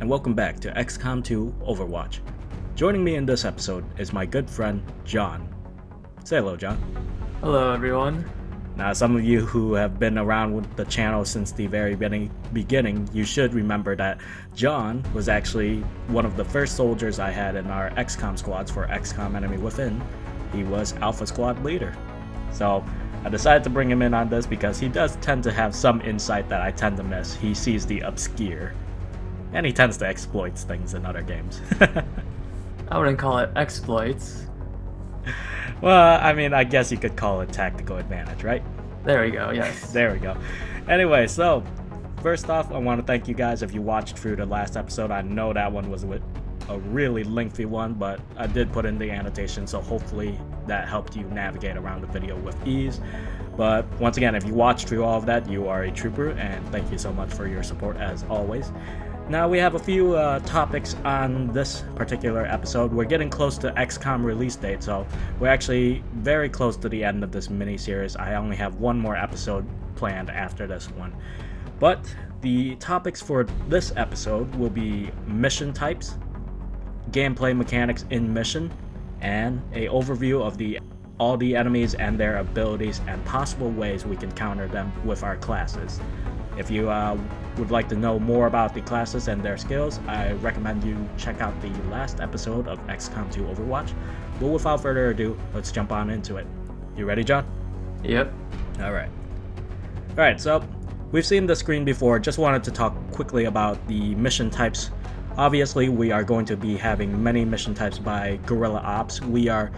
welcome back to XCOM 2 Overwatch. Joining me in this episode is my good friend, John. Say hello, John. Hello, everyone. Now, some of you who have been around with the channel since the very beginning, you should remember that John was actually one of the first soldiers I had in our XCOM squads for XCOM Enemy Within. He was Alpha Squad leader. So, I decided to bring him in on this because he does tend to have some insight that I tend to miss. He sees the obscure. And he tends to exploit things in other games. I wouldn't call it exploits. Well, I mean, I guess you could call it tactical advantage, right? There we go, yes. There we go. Anyway, so, first off, I want to thank you guys if you watched through the last episode. I know that one was a really lengthy one, but I did put in the annotation, so hopefully that helped you navigate around the video with ease. But once again, if you watched through all of that, you are a trooper, and thank you so much for your support as always. Now we have a few topics on this particular episode. We're getting close to XCOM release date, so we're actually very close to the end of this mini-series. I only have one more episode planned after this one. But the topics for this episode will be mission types, gameplay mechanics in mission, and an overview of all the enemies and their abilities and possible ways we can counter them with our classes. If you would like to know more about the classes and their skills, I recommend you check out the last episode of XCOM 2 Overwatch. But without further ado, let's jump on into it. You ready, John? Yep. Alright, so we've seen the screen before. Just wanted to talk quickly about the mission types. Obviously, we are going to be having many mission types by Guerrilla Ops. We are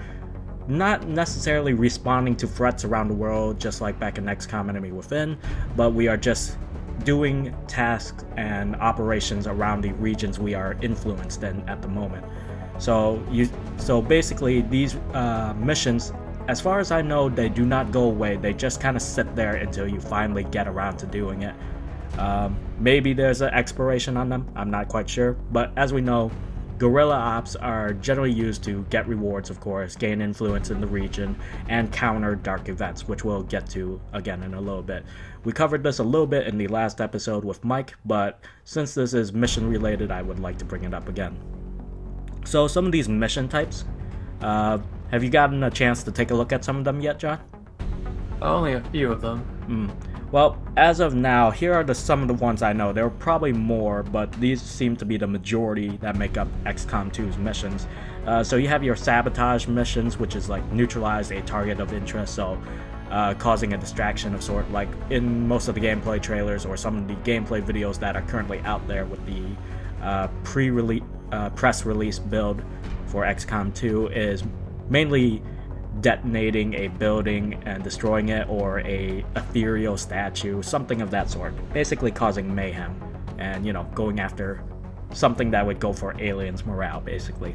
not necessarily responding to threats around the world just like back in XCOM Enemy Within, but we are just doing tasks and operations around the regions we are influenced in at the moment. So basically these missions, as far as I know, they do not go away. They just kind of sit there until you finally get around to doing it. Maybe there's an expiration on them, I'm not quite sure, but as we know, Guerrilla Ops are generally used to get rewards, of course, gain influence in the region, and counter dark events, which we'll get to again in a little bit. We covered this a little bit in the last episode with Mike, but since this is mission related, I would like to bring it up again. So some of these mission types, have you gotten a chance to take a look at some of them yet, John? Only a few of them. Well, as of now, here are some of the ones I know. There are probably more, but these seem to be the majority that make up XCOM 2's missions. So you have your sabotage missions, which is like neutralize a target of interest, so causing a distraction of sort, like in most of the gameplay trailers or some of the gameplay videos that are currently out there with the press release build for XCOM 2 is mainly detonating a building and destroying it, or a ethereal statue, something of that sort, basically causing mayhem and, you know, going after something that would go for aliens morale, basically.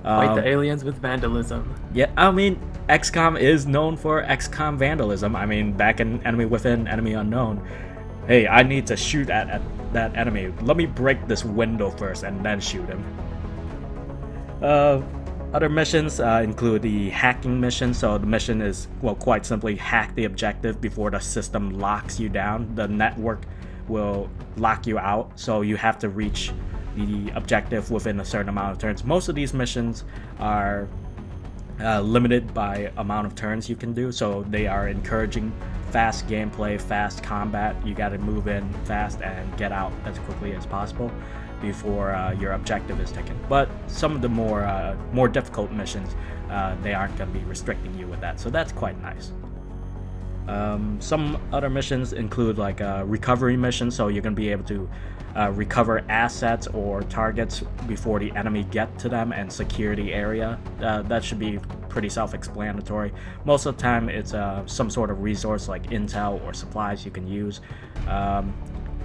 Fight the aliens with vandalism. Yeah, I mean, XCOM is known for XCOM vandalism. I mean, back in Enemy Within, Enemy Unknown, hey, I need to shoot at that enemy. Let me break this window first and then shoot him. Other missions include the hacking mission. So the mission is, well, quite simply hack the objective before the system locks you down. The network will lock you out, so you have to reach the objective within a certain amount of turns. Most of these missions are limited by amount of turns you can do, so they are encouraging fast gameplay, fast combat. You got to move in fast and get out as quickly as possible before your objective is taken. But some of the more difficult missions, they aren't going to be restricting you with that, so that's quite nice. Some other missions include like recovery missions, so you're going to be able to recover assets or targets before the enemy get to them and secure the area. That should be pretty self-explanatory. Most of the time it's some sort of resource like intel or supplies you can use.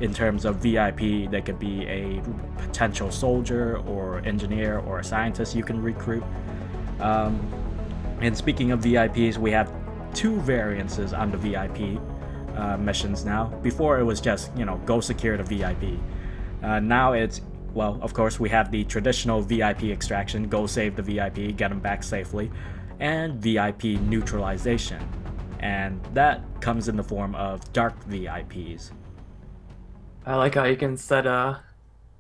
In terms of VIP, they could be a potential soldier or engineer or a scientist you can recruit. And speaking of VIPs, we have two variances on the VIP missions now. Before it was just, you know, go secure the VIP. Now it's, well, of course we have the traditional VIP extraction, go save the VIP, get them back safely, and VIP neutralization. And that comes in the form of dark VIPs. I like how you can set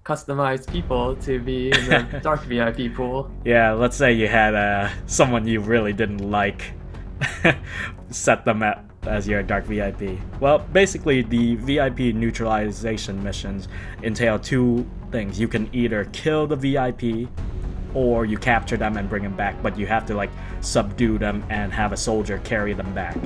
customize people to be in the dark VIP pool. Yeah, let's say you had someone you really didn't like set them as your dark VIP. Well, basically the VIP neutralization missions entail two things. You can either kill the VIP or you capture them and bring them back, but you have to like subdue them and have a soldier carry them back.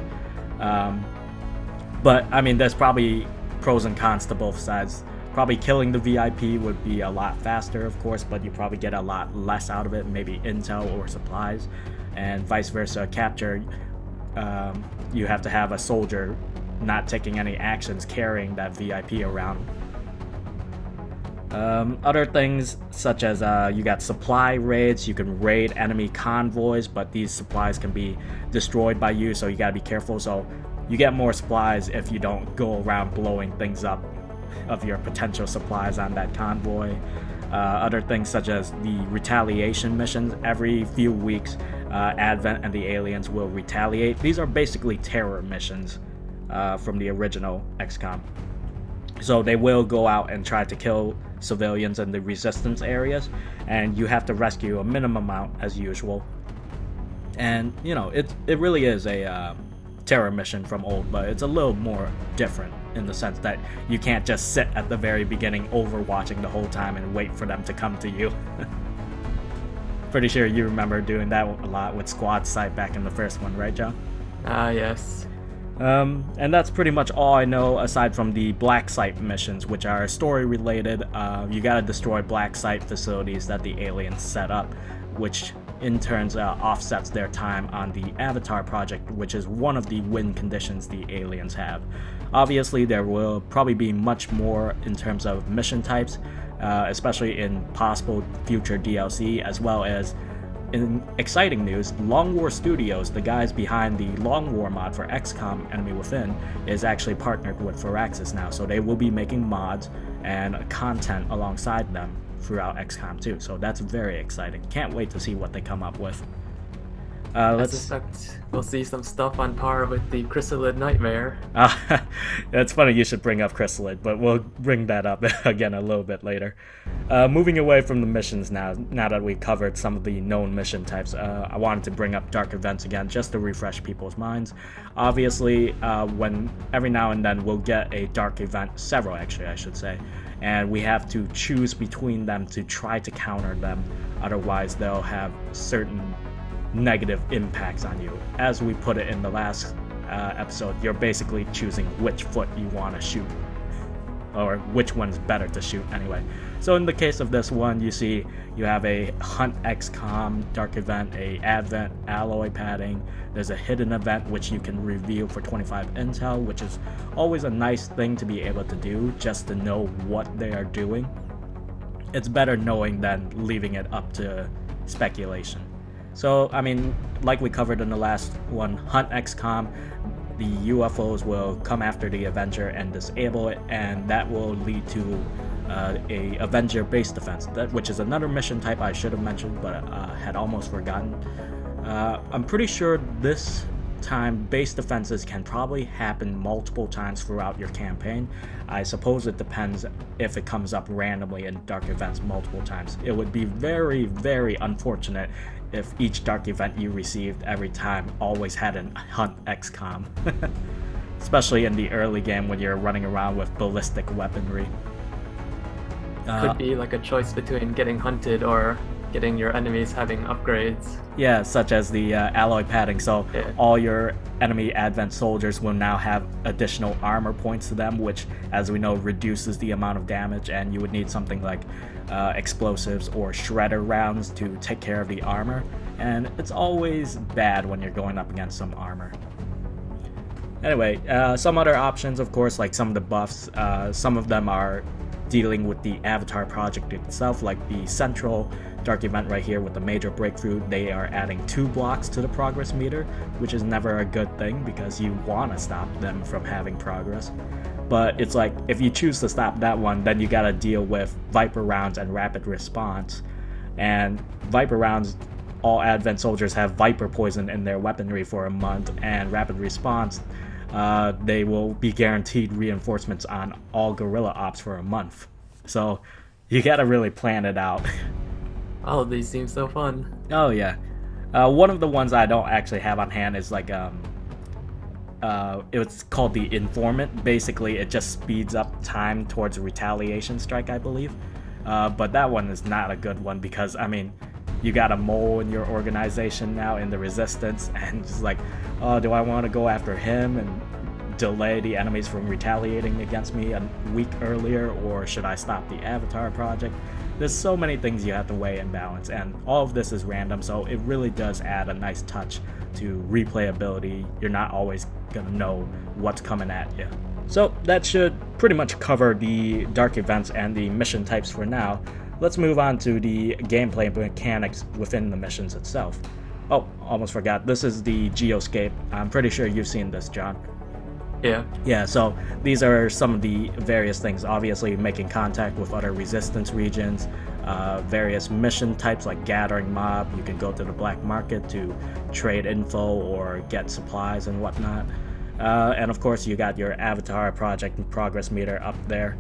But I mean, there's probably pros and cons to both sides. Probably killing the VIP would be a lot faster, of course, but you probably get a lot less out of it, maybe intel or supplies, and vice versa. Capture, you have to have a soldier not taking any actions carrying that VIP around. Other things such as you got supply raids. You can raid enemy convoys, but these supplies can be destroyed by you, so you gotta be careful. So you get more supplies if you don't go around blowing things up of your potential supplies on that convoy. Other things such as the retaliation missions. Every few weeks, Advent and the aliens will retaliate. These are basically terror missions from the original XCOM. So they will go out and try to kill civilians in the resistance areas, and you have to rescue a minimum amount as usual. And you know, it really is a terror mission from old, but it's a little more different in the sense that you can't just sit at the very beginning overwatching the whole time and wait for them to come to you. Pretty sure you remember doing that a lot with Squad Sight back in the first one, right, John? Yes. And that's pretty much all I know aside from the Black Site missions, which are story related. You gotta destroy Black Site facilities that the aliens set up, which in turn offsets their time on the Avatar project, which is one of the win conditions the aliens have. Obviously, there will probably be much more in terms of mission types, especially in possible future DLC, as well as in exciting news, Long War Studios, the guys behind the Long War mod for XCOM Enemy Within, is actually partnered with Firaxis now, so they will be making mods and content alongside them throughout XCOM 2, so that's very exciting. Can't wait to see what they come up with. I suspect we'll see some stuff on par with the Chrysalid Nightmare. That's funny you should bring up Chrysalid, but we'll bring that up again a little bit later. Moving away from the missions now that we've covered some of the known mission types, I wanted to bring up dark events again just to refresh people's minds. Obviously, when every now and then we'll get a dark event, several actually I should say, and we have to choose between them to try to counter them, otherwise they'll have certain negative impacts on you. As we put it in the last episode, you're basically choosing which foot you want to shoot, or which one's better to shoot anyway. So in the case of this one, you see you have a Hunt XCOM dark event, a Advent alloy padding, there's a hidden event which you can reveal for 25 intel, which is always a nice thing to be able to do, just to know what they are doing. It's better knowing than leaving it up to speculation. So, I mean, like we covered in the last one, Hunt XCOM, the UFOs will come after the Avenger and disable it, and that will lead to a Avenger base defense, which is another mission type I should have mentioned, but had almost forgotten. I'm pretty sure this time base defenses can probably happen multiple times throughout your campaign. I suppose it depends if it comes up randomly in dark events multiple times. It would be very, very unfortunate if each dark event you received every time always had an Hunt XCOM. Especially in the early game when you're running around with ballistic weaponry. Could be like a choice between getting hunted or getting your enemies having upgrades. Yeah, such as the alloy padding, so yeah. All your enemy Advent soldiers will now have additional armor points to them, which, as we know, reduces the amount of damage, and you would need something like explosives or shredder rounds to take care of the armor, and it's always bad when you're going up against some armor. Anyway, some other options, of course, like some of the buffs, some of them are dealing with the Avatar project itself, like the central dark event right here with the major breakthrough. They are adding 2 blocks to the progress meter, which is never a good thing because you want to stop them from having progress. But it's like, if you choose to stop that one, then you gotta deal with Viper rounds and rapid response. And Viper rounds, all Advent soldiers have Viper poison in their weaponry for a month, and rapid response, they will be guaranteed reinforcements on all guerrilla ops for a month. So you gotta really plan it out. All of these seem so fun. Oh yeah. One of the ones I don't actually have on hand is like it's called the Informant. Basically, it just speeds up time towards a retaliation strike, I believe. But that one is not a good one because, I mean, you got a mole in your organization now in the Resistance, and just like, oh, do I want to go after him and delay the enemies from retaliating against me a week earlier, or should I stop the Avatar project? There's so many things you have to weigh and balance, and all of this is random, so it really does add a nice touch to replayability. You're not always gonna know what's coming at you. So that should pretty much cover the dark events and the mission types for now. Let's move on to the gameplay mechanics within the missions itself. Oh, almost forgot, this is the Geoscape. I'm pretty sure you've seen this, John. Yeah, so these are some of the various things. Obviously, making contact with other Resistance regions, various mission types like gathering mob. You can go to the black market to trade info or get supplies and whatnot. And of course, you got your Avatar project and progress meter up there.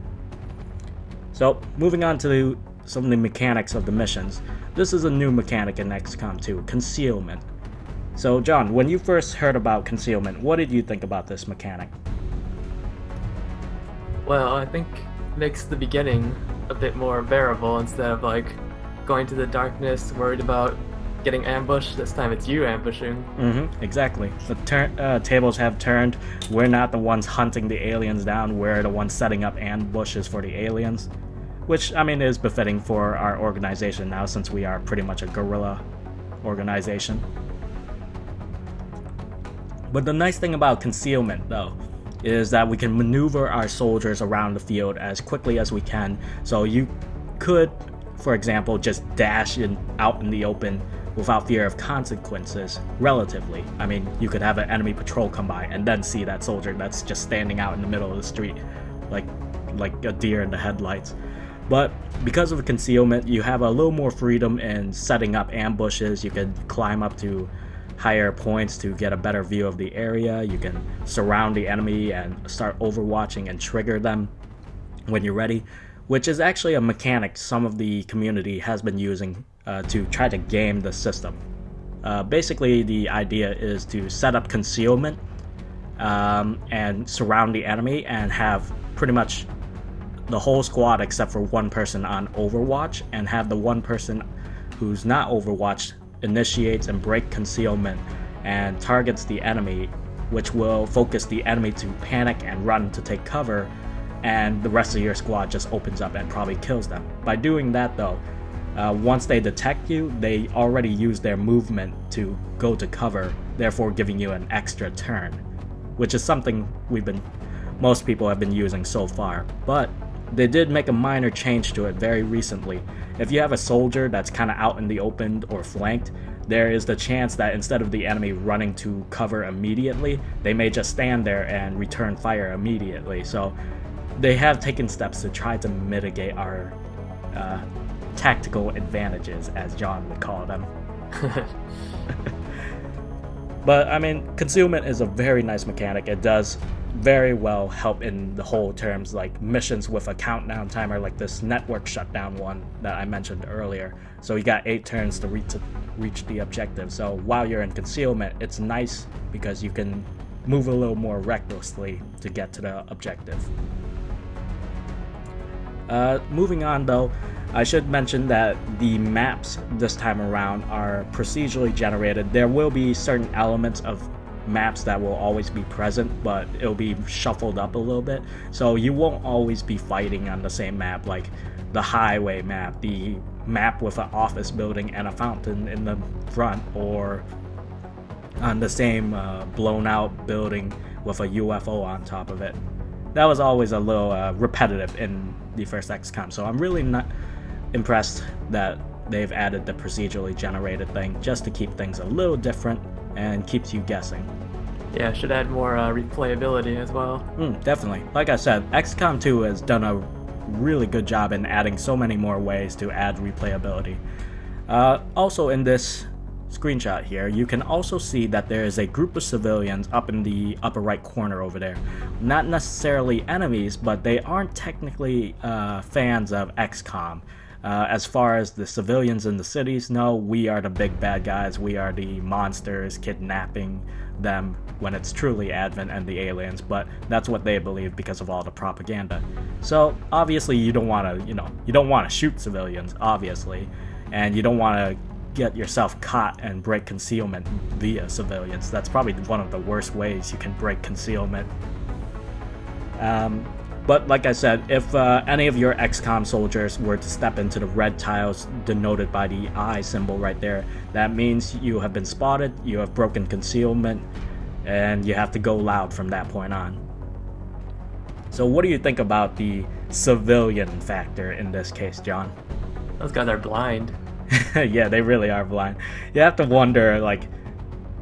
So, moving on to some of the mechanics of the missions. This is a new mechanic in XCOM 2, Concealment. So, John, when you first heard about Concealment, what did you think about this mechanic? Well, I think it makes the beginning a bit more bearable instead of like going to the darkness, worried about getting ambushed. This time it's you ambushing. Exactly. The tables have turned. We're not the ones hunting the aliens down, we're the ones setting up ambushes for the aliens. Which, I mean, is befitting for our organization now, since we are pretty much a guerrilla organization. But the nice thing about Concealment, though, is that we can maneuver our soldiers around the field as quickly as we can. So you could, for example, just dash out in the open without fear of consequences, relatively. I mean, you could have an enemy patrol come by and then see that soldier that's just standing out in the middle of the street, like a deer in the headlights. But because of Concealment, you have a little more freedom in setting up ambushes. You can climb up to higher points to get a better view of the area. You can surround the enemy and start overwatching and trigger them when you're ready, which is actually a mechanic some of the community has been using to try to game the system. Basically, the idea is to set up Concealment and surround the enemy and have pretty much the whole squad except for one person on Overwatch, and have the one person who's not Overwatch initiates and break Concealment and targets the enemy, which will focus the enemy to panic and run to take cover, and the rest of your squad just opens up and probably kills them. By doing that though, once they detect you, they already use their movement to go to cover, therefore giving you an extra turn, which is something most people have been using so far. But they did make a minor change to it very recently. If you have a soldier that's kind of out in the open or flanked, there is the chance that instead of the enemy running to cover immediately, they may just stand there and return fire immediately. So they have taken steps to try to mitigate our tactical advantages, as John would call them. But I mean, Concealment is a very nice mechanic. It does very well help in the whole terms like missions with a countdown timer, like this network shutdown one that I mentioned earlier. So you got 8 turns to reach the objective. So while you're in Concealment, it's nice because you can move a little more recklessly to get to the objective. Moving on though, I should mention that the maps this time around are procedurally generated. There will be certain elements of maps that will always be present, but it'll be shuffled up a little bit, so you won't always be fighting on the same map, like the highway map, the map with an office building and a fountain in the front, or on the same blown out building with a UFO on top of it. That was always a little repetitive in the first XCOM, so I'm really not impressed that they've added the procedurally generated thing just to keep things a little different and keeps you guessing. Yeah, should add more replayability as well. Definitely. Like I said, XCOM 2 has done a really good job in adding so many more ways to add replayability. Also in this screenshot here, you can also see that there is a group of civilians up in the upper right corner over there. Not necessarily enemies, but they aren't technically fans of XCOM. As far as the civilians in the cities, no, we are the big bad guys. We are the monsters kidnapping them when it's truly Advent and the aliens, but that's what they believe because of all the propaganda. So obviously you don't want to, you don't want to shoot civilians, obviously, and you don't want to get yourself caught and break concealment via civilians. That's probably one of the worst ways you can break concealment. But like I said, if any of your XCOM soldiers were to step into the red tiles denoted by the eye symbol right there, that means you have been spotted, you have broken concealment, and you have to go loud from that point on. So what do you think about the civilian factor in this case, John? Those guys are blind. Yeah, they really are blind. You have to wonder, like,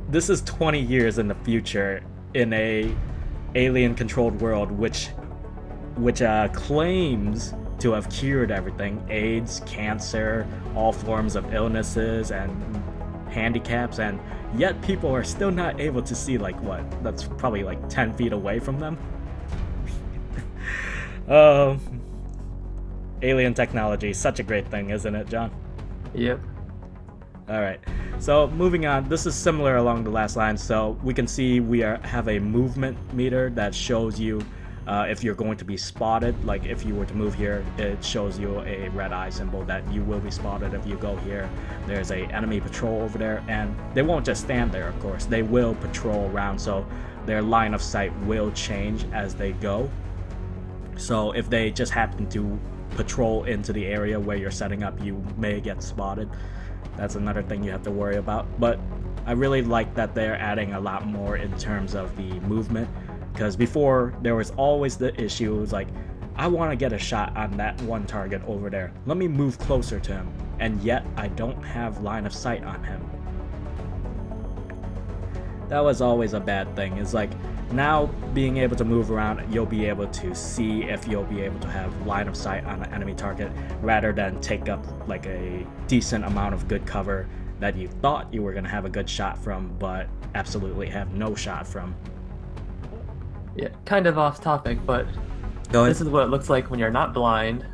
this is 20 years in the future in a alien-controlled world which claims to have cured everything: AIDS, cancer, all forms of illnesses and handicaps, and yet people are still not able to see, like, what? That's probably like 10 feet away from them. Alien technology, such a great thing, isn't it, John? Yep. Alright, so moving on, this is similar along the last line. So we can see we have a movement meter that shows you if you're going to be spotted. Like if you were to move here, it shows you a red eye symbol that you will be spotted if you go here. There's a enemy patrol over there, and they won't just stand there, of course. They will patrol around, so their line of sight will change as they go. So if they just happen to patrol into the area where you're setting up, you may get spotted. That's another thing you have to worry about. But I really like that they're adding a lot more in terms of the movement, because before there was always the issue, it was like, I want to get a shot on that one target over there, let me move closer to him, and yet I don't have line of sight on him. That was always a bad thing. It's like, now being able to move around, you'll be able to see if you'll be able to have line of sight on an enemy target, rather than take up like a decent amount of good cover that you thought you were going to have a good shot from, but absolutely have no shot from. Yeah, kind of off topic, but this is what it looks like when you're not blind.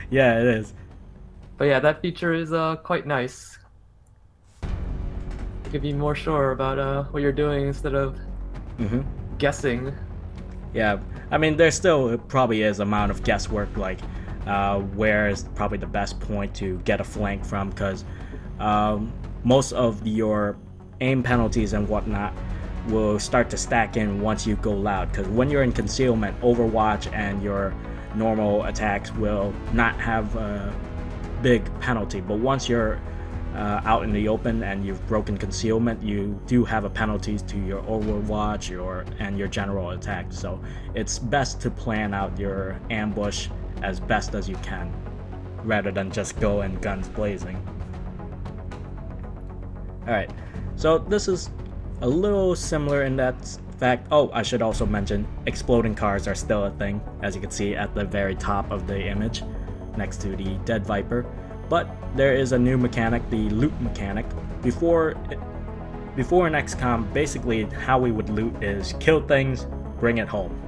Yeah, it is. But yeah, that feature is quite nice. You can be more sure about what you're doing instead of guessing. Yeah, I mean, there still probably is amount of guesswork, like where is probably the best point to get a flank from, because most of your aim penalties and whatnot will start to stack in once you go loud, because when you're in concealment, Overwatch and your normal attacks will not have a big penalty, but once you're out in the open and you've broken concealment, you do have a penalty to your Overwatch and your general attack. So it's best to plan out your ambush as best as you can, rather than just go in guns blazing. Alright, so this is a little similar in that fact. Oh, I should also mention, exploding cars are still a thing, as you can see at the very top of the image, next to the dead Viper. But there is a new mechanic, the loot mechanic. Before in XCOM, basically how we would loot is kill things, bring it home,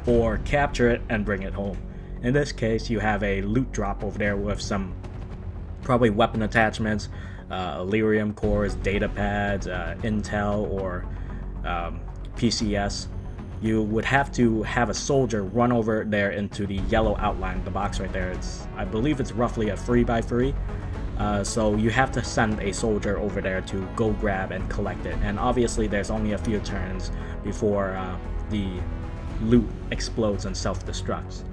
or capture it and bring it home. In this case, you have a loot drop over there with some probably weapon attachments, Elerium cores, data pads, intel, or PCS. You would have to have a soldier run over there into the yellow outline, the box right there. I believe it's roughly a 3x3. So you have to send a soldier over there to go grab and collect it. And obviously there's only a few turns before the loot explodes and self-destructs.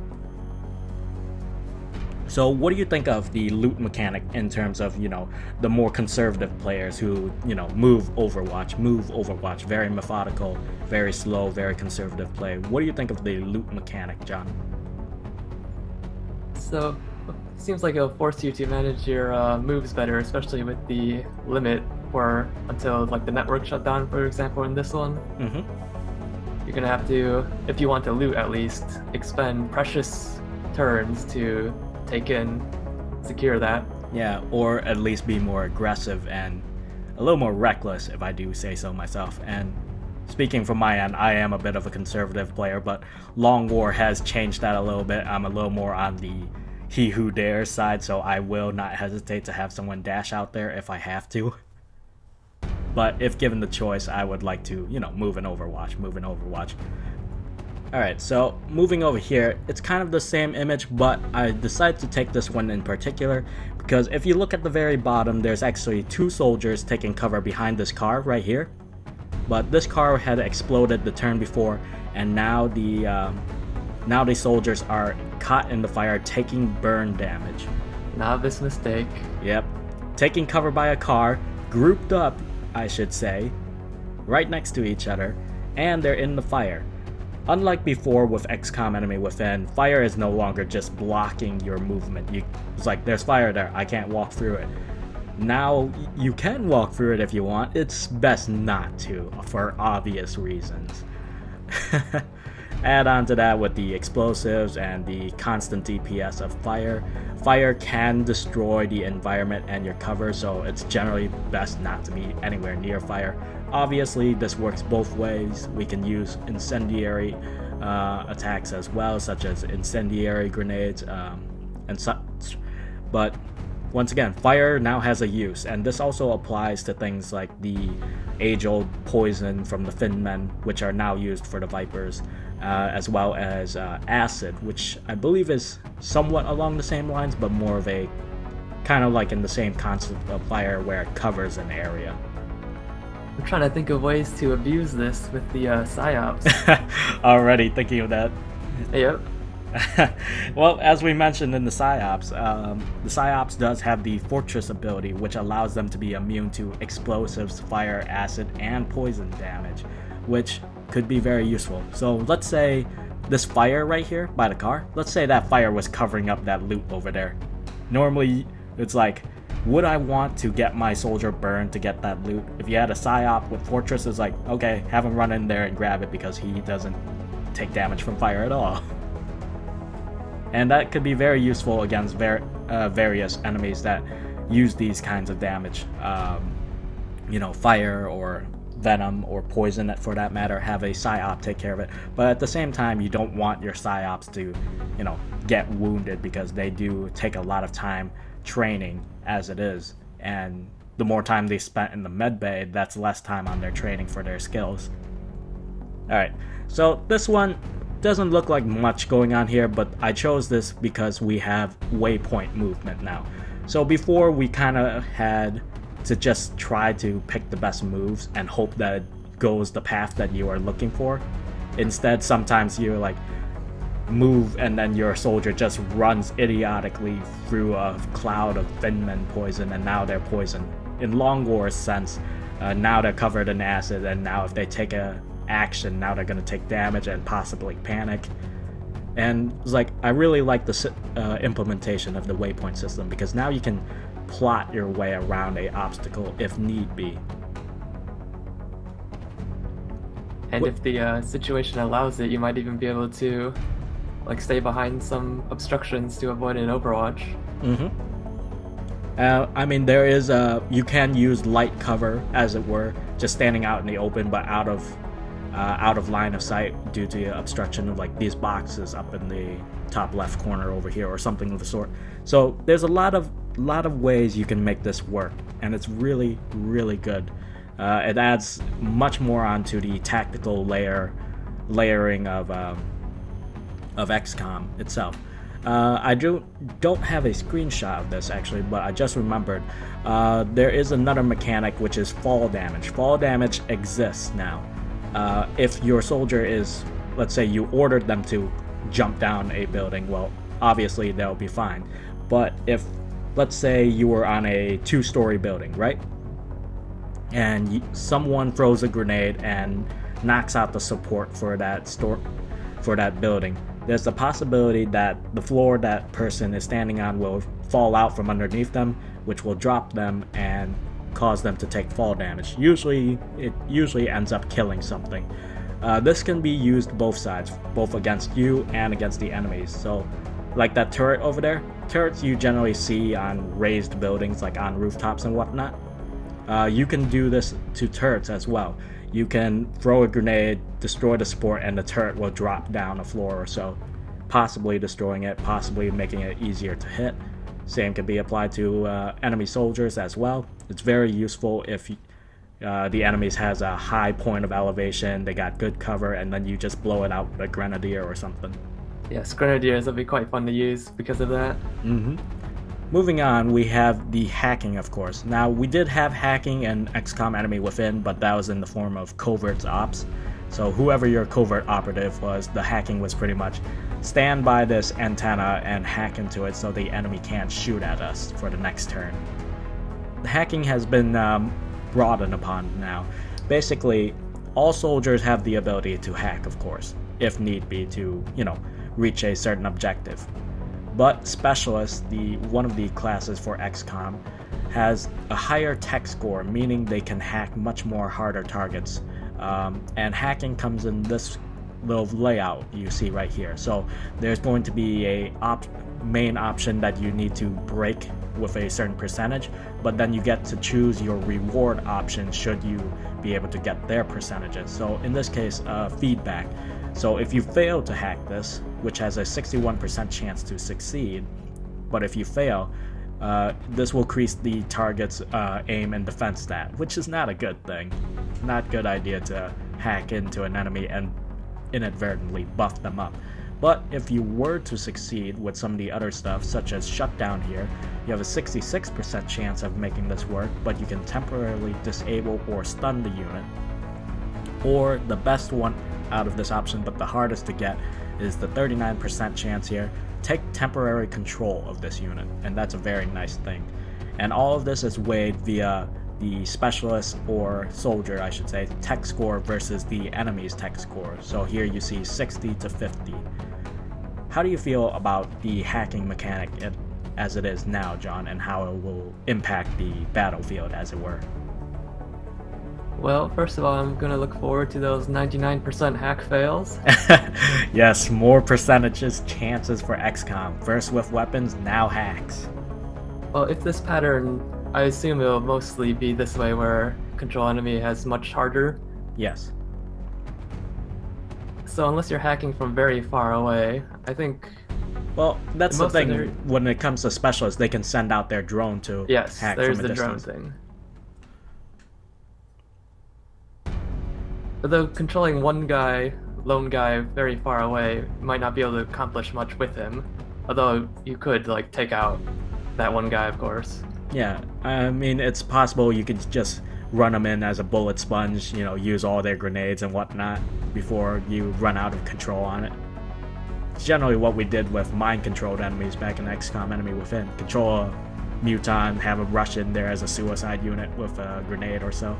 So what do you think of the loot mechanic in terms of, the more conservative players who, move Overwatch, very methodical, very slow, very conservative play? What do you think of the loot mechanic, John? So, it seems like it'll force you to manage your moves better, especially with the limit until like the network shutdown, for example, in this one. You're gonna have to, if you want to loot at least, expend precious turns to take in, secure that. Yeah, or at least be more aggressive and a little more reckless, if I do say so myself. And speaking from my end, I am a bit of a conservative player, but Long War has changed that a little bit. I'm a little more on the he who dares side, so I will not hesitate to have someone dash out there if I have to. But if given the choice, I would like to, you know, move in Overwatch. Alright, so moving over here, it's kind of the same image, but I decided to take this one in particular because if you look at the very bottom, there's actually 2 soldiers taking cover behind this car right here. But this car had exploded the turn before, and now the soldiers are caught in the fire, taking burn damage. Novice mistake. Yep, taking cover by a car, grouped up, I should say, right next to each other, and they're in the fire. Unlike before with XCOM Enemy Within, fire is no longer just blocking your movement. It's like, there's fire there, I can't walk through it. Now, you can walk through it if you want, it's best not to, for obvious reasons. Add on to that with the explosives and the constant DPS of fire. Fire can destroy the environment and your cover, so it's generally best not to be anywhere near fire. Obviously, this works both ways. We can use incendiary attacks as well, such as incendiary grenades and such. But once again, fire now has a use, and this also applies to things like the age-old poison from the Thin Men, which are now used for the Vipers, as well as acid, which I believe is somewhat along the same lines, but more of a kind of like in the same concept of fire where it covers an area. I'm trying to think of ways to abuse this with the psyops. Already thinking of that. Yep. Well, as we mentioned in the psyops does have the Fortress ability, which allows them to be immune to explosives, fire, acid, and poison damage, which could be very useful. So let's say this fire right here by the car, let's say that fire was covering up that loot over there. Normally, it's like, would I want to get my soldier burned to get that loot? If you had a psyop with Fortress, it's like, okay, have him run in there and grab it because he doesn't take damage from fire at all. And that could be very useful against various enemies that use these kinds of damage. You know, fire or venom or poison for that matter, have a psyop take care of it. But at the same time, you don't want your psyops to, you know, get wounded because they do take a lot of time training as it is. And the more time they spent in the med bay, that's less time on their training for their skills. Alright, so this one doesn't look like much going on here, but I chose this because we have Waypoint Movement now. So before we kind of had to just try to pick the best moves and hope that it goes the path that you are looking for. Instead, sometimes you're like, move and then your soldier just runs idiotically through a cloud of Thin Men poison, and now they're poisoned. In Long War's sense, now they're covered in acid, and now if they take a action, now they're going to take damage and possibly panic. And it's like, I really like the implementation of the waypoint system, because now you can plot your way around a obstacle if need be. And if the situation allows it, you might even be able to like stay behind some obstructions to avoid an Overwatch. I mean, there is you can use light cover, as it were, just standing out in the open, but out of line of sight due to the obstruction of like these boxes up in the top left corner over here or something of the sort. So there's a lot of ways you can make this work, and it's really, really good. It adds much more onto the tactical layering of XCOM itself. I don't have a screenshot of this actually, but I just remembered there is another mechanic, which is fall damage. Fall damage exists now. If your soldier is, let's say you ordered them to jump down a building, well, obviously they'll be fine. But if, let's say you were on a 2-story building, right? And someone throws a grenade and knocks out the support for that building, there's a possibility that the floor that person is standing on will fall out from underneath them, which will drop them and cause them to take fall damage. It usually ends up killing something. This can be used both sides, both against you and against the enemies. So like that turret over there, turrets you generally see on raised buildings, like on rooftops and whatnot. You can do this to turrets as well. You can throw a grenade, destroy the support, and the turret will drop down a floor or so, possibly destroying it, possibly making it easier to hit. Same can be applied to enemy soldiers as well. It's very useful if the enemies has a high point of elevation, they got good cover, and then you just blow it out with a grenadier or something. Yes, grenadiers will be quite fun to use because of that. Moving on, we have the hacking, of course. Now, we did have hacking in XCOM Enemy Within, but that was in the form of covert ops. So whoever your covert operative was, the hacking was pretty much stand by this antenna and hack into it so the enemy can't shoot at us for the next turn. The hacking has been broadened upon now. Basically, all soldiers have the ability to hack, of course, if need be to, reach a certain objective. But Specialist, one of the classes for XCOM, has a higher tech score, meaning they can hack much more harder targets. And hacking comes in this little layout you see right here. So there's going to be a main option that you need to break with a certain percentage, but then you get to choose your reward option should you be able to get their percentages. So in this case, feedback. So if you fail to hack this, which has a 61% chance to succeed, but if you fail, this will increase the target's aim and defense stat, which is not a good thing. Not a good idea to hack into an enemy and inadvertently buff them up. But if you were to succeed with some of the other stuff, such as shutdown here, you have a 66% chance of making this work, but you can temporarily disable or stun the unit. Or the best one out of this option, but the hardest to get, is the 39% chance here. Take temporary control of this unit, and that's a very nice thing. And all of this is weighed via the specialist, or soldier I should say, tech score versus the enemy's tech score. So here you see 60 to 50. How do you feel about the hacking mechanic as it is now, John, and how it will impact the battlefield, as it were? Well, first of all, I'm going to look forward to those 99% hack fails. Yes, more percentages, chances for XCOM. First with weapons, now hacks. Well, if this pattern, I assume it'll mostly be this way where control enemy has much harder. Yes. So unless you're hacking from very far away, I think... Well, that's the thing. When it comes to specialists, they can send out their drone to hack from a distance. Yes, there's the drone thing. Although controlling one guy, lone guy, very far away might not be able to accomplish much with him. Although you could, take out that one guy, of course. Yeah, I mean, it's possible you could just run them in as a bullet sponge, use all their grenades and whatnot before you run out of control on it. It's generally what we did with mind-controlled enemies back in XCOM Enemy Within. Control a Mutant, have them rush in there as a suicide unit with a grenade or so.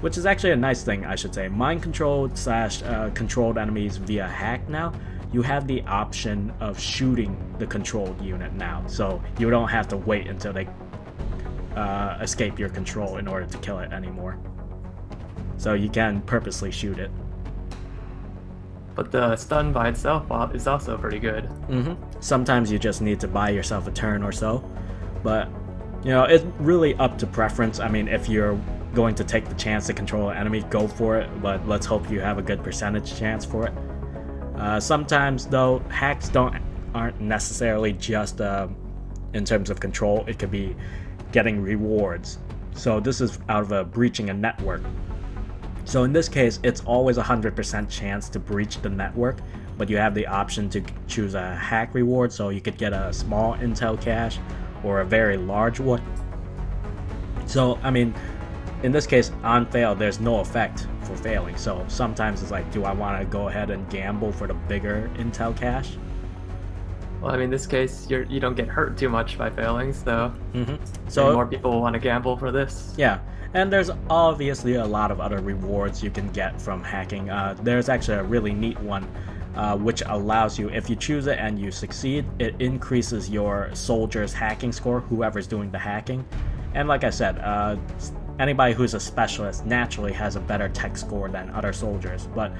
Which is actually a nice thing, I should say. Mind-controlled / controlled enemies via hack now, you have the option of shooting the controlled unit now. So you don't have to wait until they escape your control in order to kill it anymore. So you can purposely shoot it. But the stun by itself is also pretty good. Sometimes you just need to buy yourself a turn or so. But, it's really up to preference. I mean, if you're going to take the chance to control an enemy, go for it, but let's hope you have a good percentage chance for it. Sometimes though, hacks aren't necessarily just in terms of control. It could be getting rewards. So this is out of breaching a network. So in this case, it's always 100% chance to breach the network, but you have the option to choose a hack reward, so you could get a small intel cache or a very large one. So I mean, in this case, on fail, there's no effect for failing. So sometimes it's like, do I want to go ahead and gamble for the bigger intel cache? Well, I mean, in this case, you don't get hurt too much by failing, so so more people will want to gamble for this. Yeah, and there's obviously a lot of other rewards you can get from hacking. There's actually a really neat one, which allows you, if you choose it and you succeed, it increases your soldier's hacking score, whoever's doing the hacking. And like I said, anybody who's a specialist naturally has a better tech score than other soldiers, but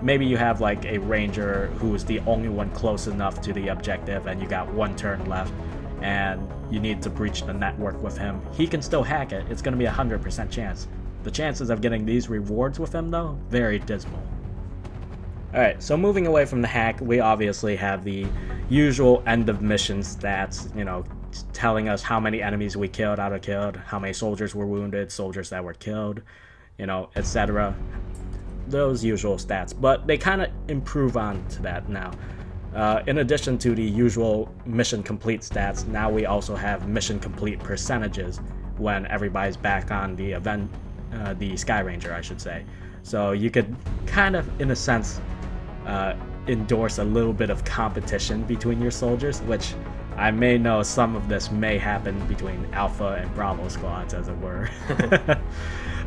maybe you have like a ranger who is the only one close enough to the objective and you got 1 turn left and you need to breach the network with him. He can still hack it. It's going to be 100% chance. The chances of getting these rewards with him though, very dismal. Alright, so moving away from the hack, we obviously have the usual end of mission stats, you know, telling us how many enemies we killed, out of killed, how many soldiers were wounded, soldiers that were killed, you know, etc. Those usual stats, but they kind of improve on to that now. In addition to the usual mission complete stats, now we also have mission complete percentages when everybody's back on the event, the Sky Ranger, I should say. So you could kind of, in a sense, endorse a little bit of competition between your soldiers, which I may know some of this may happen between Alpha and Bravo squads, as it were.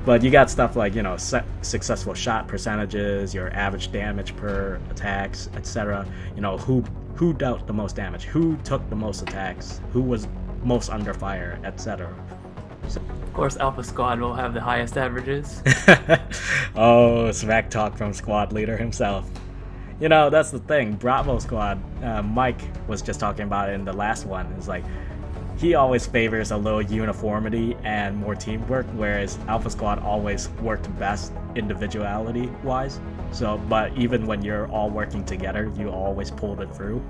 But you got stuff like, you know, successful shot percentages, your average damage per attacks, etc. You know, who dealt the most damage, who took the most attacks, who was most under fire, etc. So, of course, Alpha Squad will have the highest averages. Oh, smack talk from squad leader himself. You know, that's the thing. Bravo Squad, Mike was just talking about it in the last one. It's like, he always favors a little uniformity and more teamwork, whereas Alpha Squad always worked best individuality-wise. So, but even when you're all working together, you always pulled it through.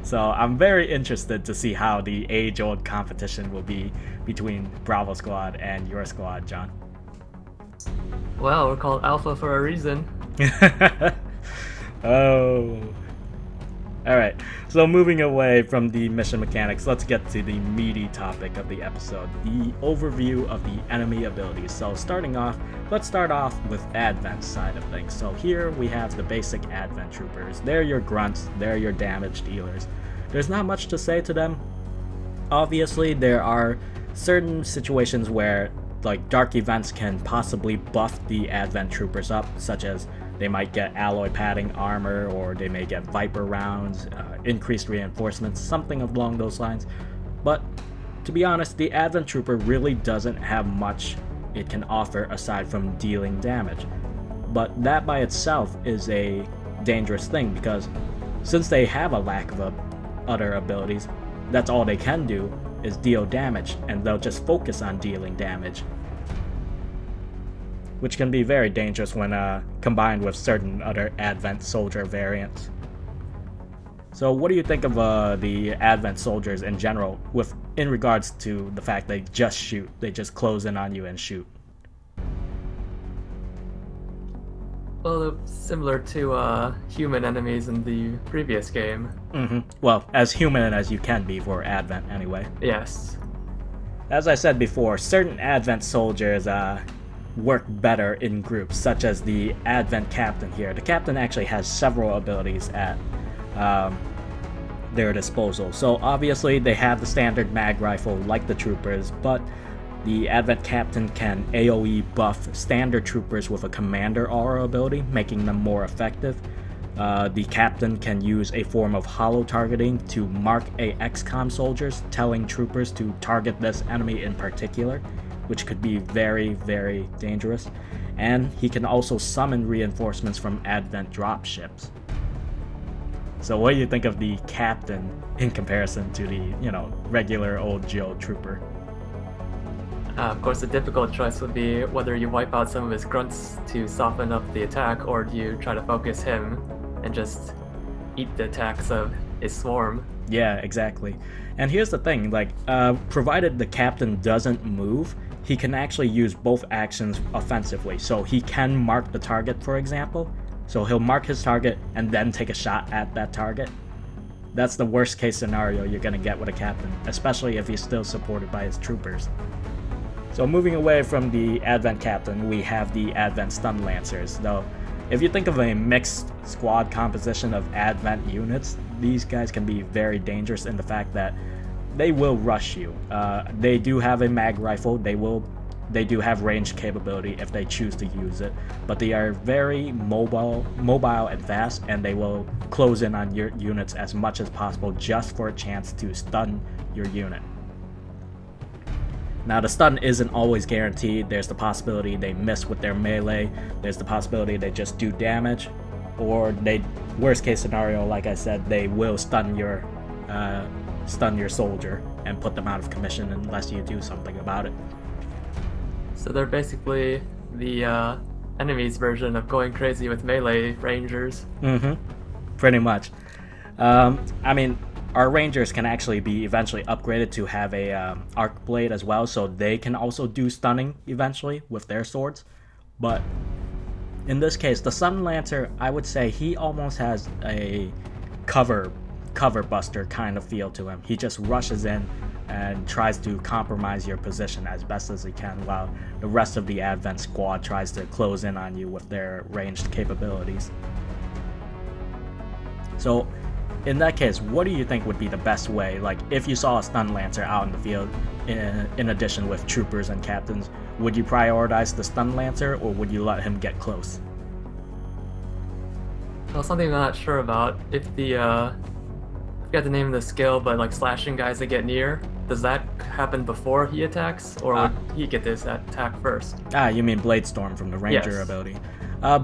So I'm very interested to see how the age-old competition will be between Bravo Squad and your squad, John. Well, we're called Alpha for a reason. Oh. Alright, so moving away from the mission mechanics, let's get to the meaty topic of the episode, the overview of the enemy abilities. So starting off, let's start off with Advent side of things. So here we have the basic Advent troopers. They're your grunts, they're your damage dealers. There's not much to say to them. Obviously, there are certain situations where like dark events can possibly buff the Advent troopers up, such as they might get alloy padding armor, or they may get Viper rounds, increased reinforcements, something along those lines. But to be honest, the Advent Trooper really doesn't have much it can offer aside from dealing damage. But that by itself is a dangerous thing, because since they have a lack of other abilities, that's all they can do is deal damage, and they'll just focus on dealing damage, which can be very dangerous when combined with certain other Advent soldier variants. So what do you think of the Advent soldiers in general, in regards to the fact they just shoot, they just close in on you and shoot? Well, similar to human enemies in the previous game. Mm-hmm. Well, as human as you can be for Advent anyway. Yes. As I said before, certain Advent soldiers work better in groups, such as the Advent Captain here. The Captain actually has several abilities at their disposal. So obviously they have the standard mag rifle like the troopers, but the Advent Captain can AoE buff standard troopers with a commander aura ability, making them more effective. The Captain can use a form of holo targeting to mark a XCOM soldiers, telling troopers to target this enemy in particular, which could be very, very dangerous. And he can also summon reinforcements from Advent dropships. So what do you think of the Captain in comparison to the, regular old Geo trooper? Of course, the difficult choice would be whether you wipe out some of his grunts to soften up the attack, or do you try to focus him and just eat the attacks of his swarm. Yeah, exactly. And here's the thing, provided the Captain doesn't move, he can actually use both actions offensively. So he can mark the target, for example. So he'll mark his target and then take a shot at that target. That's the worst case scenario you're going to get with a Captain, especially if he's still supported by his troopers. So moving away from the Advent Captain, we have the Advent Stun Lancers. Though, if you think of a mixed squad composition of Advent units, these guys can be very dangerous in the fact that they will rush you. They do have a mag rifle, they do have range capability if they choose to use it, but they are very mobile and fast, and they will close in on your units as much as possible just for a chance to stun your unit. Now, the stun isn't always guaranteed. There's the possibility they miss with their melee. There's the possibility they just do damage. Or worst case scenario, like I said, they will stun your soldier and put them out of commission unless you do something about it. So they're basically the enemy's version of going crazy with melee rangers. Pretty much. I mean, our rangers can actually be eventually upgraded to have a arc blade as well, so they can also do stunning eventually with their swords. But in this case, the Sun Lancer, I would say he almost has a cover buster kind of feel to him. He just rushes in and tries to compromise your position as best as he can, while the rest of the Advent squad tries to close in on you with their ranged capabilities. So in that case, what do you think would be the best way? Like, if you saw a Stun Lancer out in the field, in addition with troopers and captains, would you prioritize the Stun Lancer, or would you let him get close? Well, something I'm not sure about. If I forgot the name of the skill, but like slashing guys that get near, does that happen before he attacks, or would he get this attack first? You mean Blade Storm from the Ranger ability.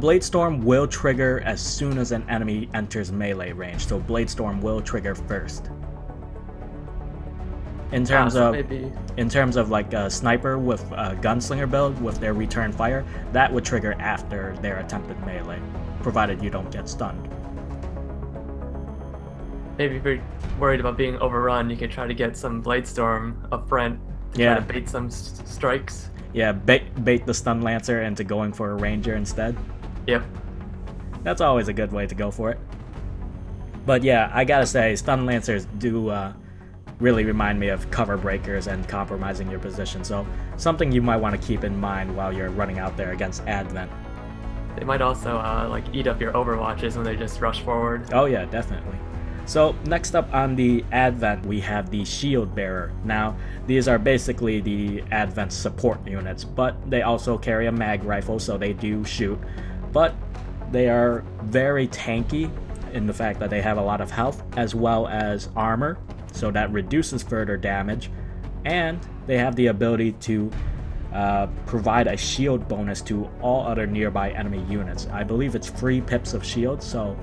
Blade Storm will trigger as soon as an enemy enters melee range, so Blade Storm will trigger first. In terms of like a sniper with a gunslinger build with their return fire, that would trigger after their attempted melee, provided you don't get stunned. Maybe if you're worried about being overrun, you could try to get some Blade Storm up front to try to bait some strikes. Yeah, bait the Stun Lancer into going for a Ranger instead. Yep. That's always a good way to go for it. But yeah, I gotta say, Stun Lancers do really remind me of cover breakers and compromising your position, so something you might want to keep in mind while you're running out there against Advent. They might also like eat up your Overwatches when they just rush forward. Oh yeah, definitely. So next up on the Advent, we have the Shield Bearer. Now, these are basically the Advent support units, but they also carry a mag rifle, so they do shoot. But they are very tanky in the fact that they have a lot of health as well as armor, so that reduces further damage. And they have the ability to provide a shield bonus to all other nearby enemy units. I believe it's 3 pips of shield, so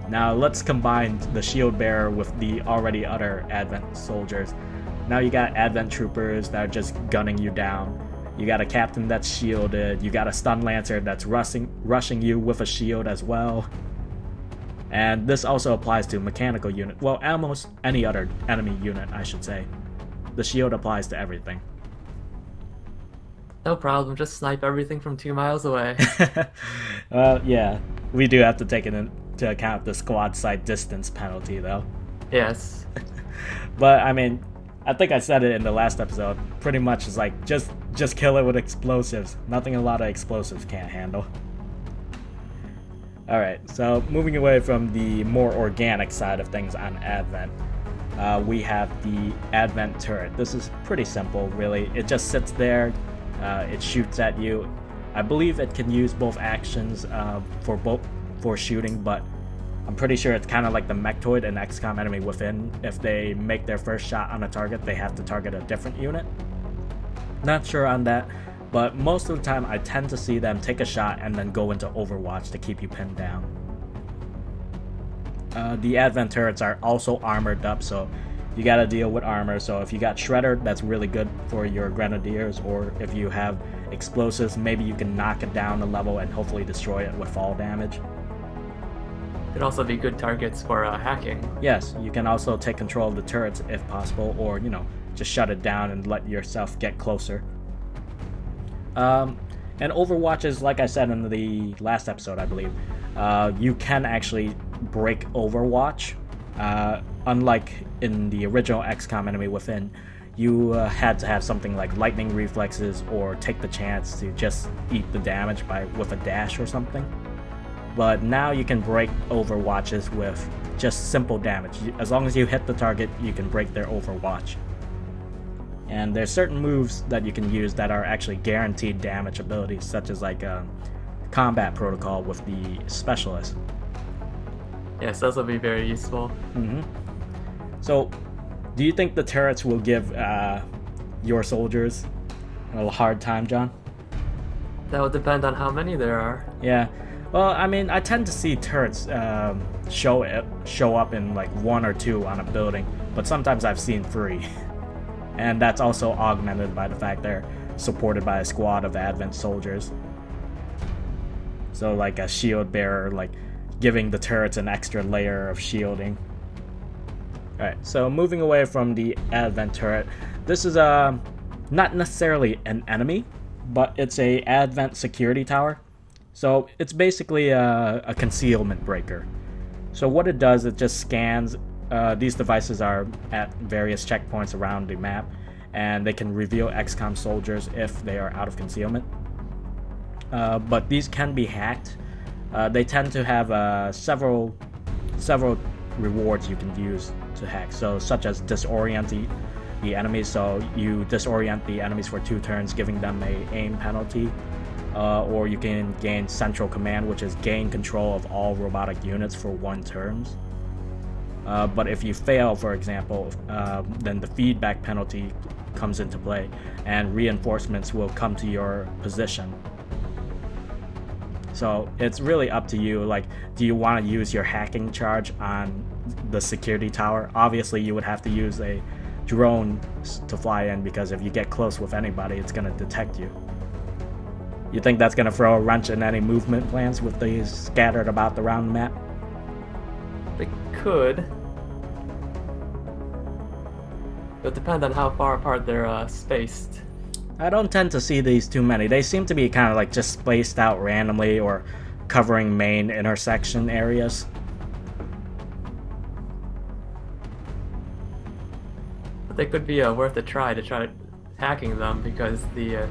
now let's combine the Shield Bearer with the already other Advent soldiers. Now you got Advent troopers that are just gunning you down. You got a captain that's shielded. You got a Stun Lancer that's rushing you with a shield as well. And this also applies to mechanical unit. Well, almost any other enemy unit, I should say. The shield applies to everything. No problem, just snipe everything from 2 miles away. Well, yeah, we do have to take it into account the squad side distance penalty, though. Yes. But I mean, I think I said it in the last episode. Pretty much it's like just kill it with explosives. Nothing a lot of explosives can't handle. All right, so moving away from the more organic side of things on Advent, we have the Advent turret. This is pretty simple, really. It just sits there. It shoots at you. I believe it can use both actions for shooting, but I'm pretty sure it's kind of like the Sectoid and XCOM Enemy Within. If they make their first shot on a target, they have to target a different unit. Not sure on that, but most of the time I tend to see them take a shot and then go into Overwatch to keep you pinned down. The Advent turrets are also armored up, so you gotta deal with armor. So if you got Shredder, that's really good for your Grenadiers, or if you have explosives, maybe you can knock it down a level and hopefully destroy it with fall damage. Could also be good targets for hacking. Yes, you can also take control of the turrets if possible, or, you know, just shut it down and let yourself get closer. And Overwatch is, like I said in the last episode, I believe, you can actually break Overwatch. Unlike in the original XCOM Enemy Within, you had to have something like lightning reflexes or take the chance to just eat the damage with a dash or something. But now you can break Overwatches with just simple damage. As long as you hit the target, you can break their Overwatch. And there's certain moves that you can use that are actually guaranteed damage abilities, such as like Combat Protocol with the Specialist. Yes, those will be very useful. So, do you think the turrets will give your soldiers A hard time, John? That would depend on how many there are. Yeah. Well, I mean, I tend to see turrets show up in like 1 or 2 on a building, but sometimes I've seen 3. And that's also augmented by the fact they're supported by a squad of Advent soldiers. So like a shield bearer, like giving the turrets an extra layer of shielding. Alright, so moving away from the Advent turret, this is not necessarily an enemy, but it's a Advent security tower. So it's basically a concealment breaker. So what it does, it just scans. These devices are at various checkpoints around the map, and they can reveal XCOM soldiers if they are out of concealment. But these can be hacked. They tend to have several rewards you can use to hack. So such as disorienting the enemies. So you disorient the enemies for 2 turns, giving them a aim penalty. Or you can gain central command, which is gain control of all robotic units for 1 turn. But if you fail, for example, then the feedback penalty comes into play, and reinforcements will come to your position. So it's really up to you. Like, do you want to use your hacking charge on the security tower? Obviously, you would have to use a drone to fly in, because if you get close with anybody, it's going to detect you. You think that's going to throw a wrench in any movement plans with these scattered about around the map? They could. It would depend on how far apart they're spaced. I don't tend to see these too many. They seem to be kind of like just spaced out randomly or covering main intersection areas. But they could be worth a try to try hacking them, because the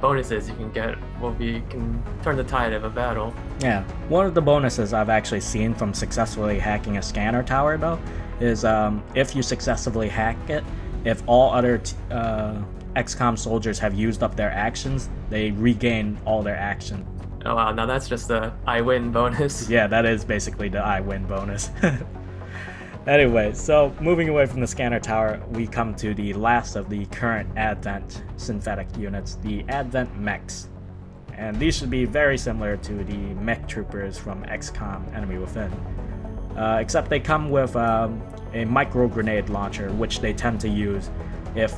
bonuses you can get can turn the tide of a battle. Yeah, one of the bonuses I've actually seen from successfully hacking a scanner tower, though, is if you successfully hack it, if all other XCOM soldiers have used up their actions, they regain all their action. Oh wow, now that's just the I win bonus. Yeah, that is basically the I win bonus. Anyway, so moving away from the scanner tower, we come to the last of the current Advent synthetic units, the Advent Mechs. And these should be very similar to the Mech troopers from XCOM Enemy Within. Except they come with a micro grenade launcher, which they tend to use if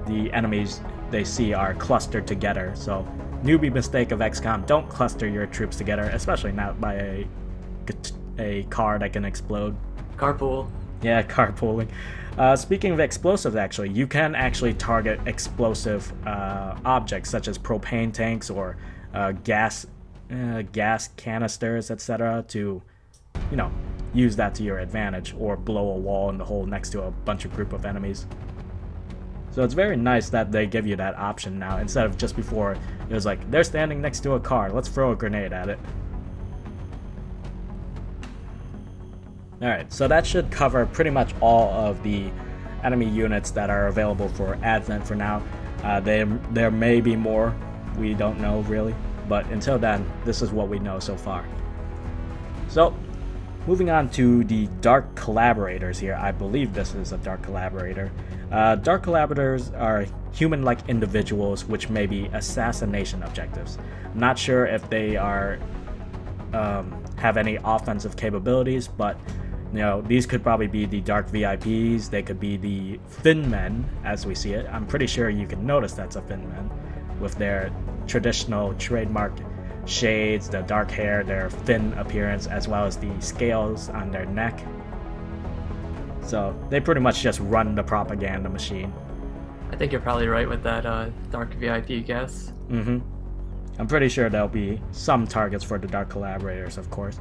the enemies they see are clustered together. So, newbie mistake of XCOM, don't cluster your troops together, especially not by a car that can explode. Carpool. Yeah, carpooling. Speaking of explosives, actually, you can actually target explosive objects such as propane tanks or gas canisters, etc., to, use that to your advantage, or blow a wall in the hole next to a bunch of group of enemies. So it's very nice that they give you that option now, instead of just before it was like, they're standing next to a car, let's throw a grenade at it. Alright, so that should cover pretty much all of the enemy units that are available for Advent for now. There may be more, we don't know really, but until then, this is what we know so far. So, moving on to the Dark Collaborators here. I believe this is a Dark Collaborator. Dark Collaborators are human-like individuals which may be assassination objectives. I'm not sure if they are have any offensive capabilities, but these could probably be the Dark VIPs. They could be the Thin Men, as we see it. I'm pretty sure you can notice that's a Thin Men, with their traditional trademark shades, the dark hair, their thin appearance, as well as the scales on their neck. So they pretty much just run the propaganda machine. I think you're probably right with that Dark VIP guess. I'm pretty sure there'll be some targets for the Dark Collaborators, of course.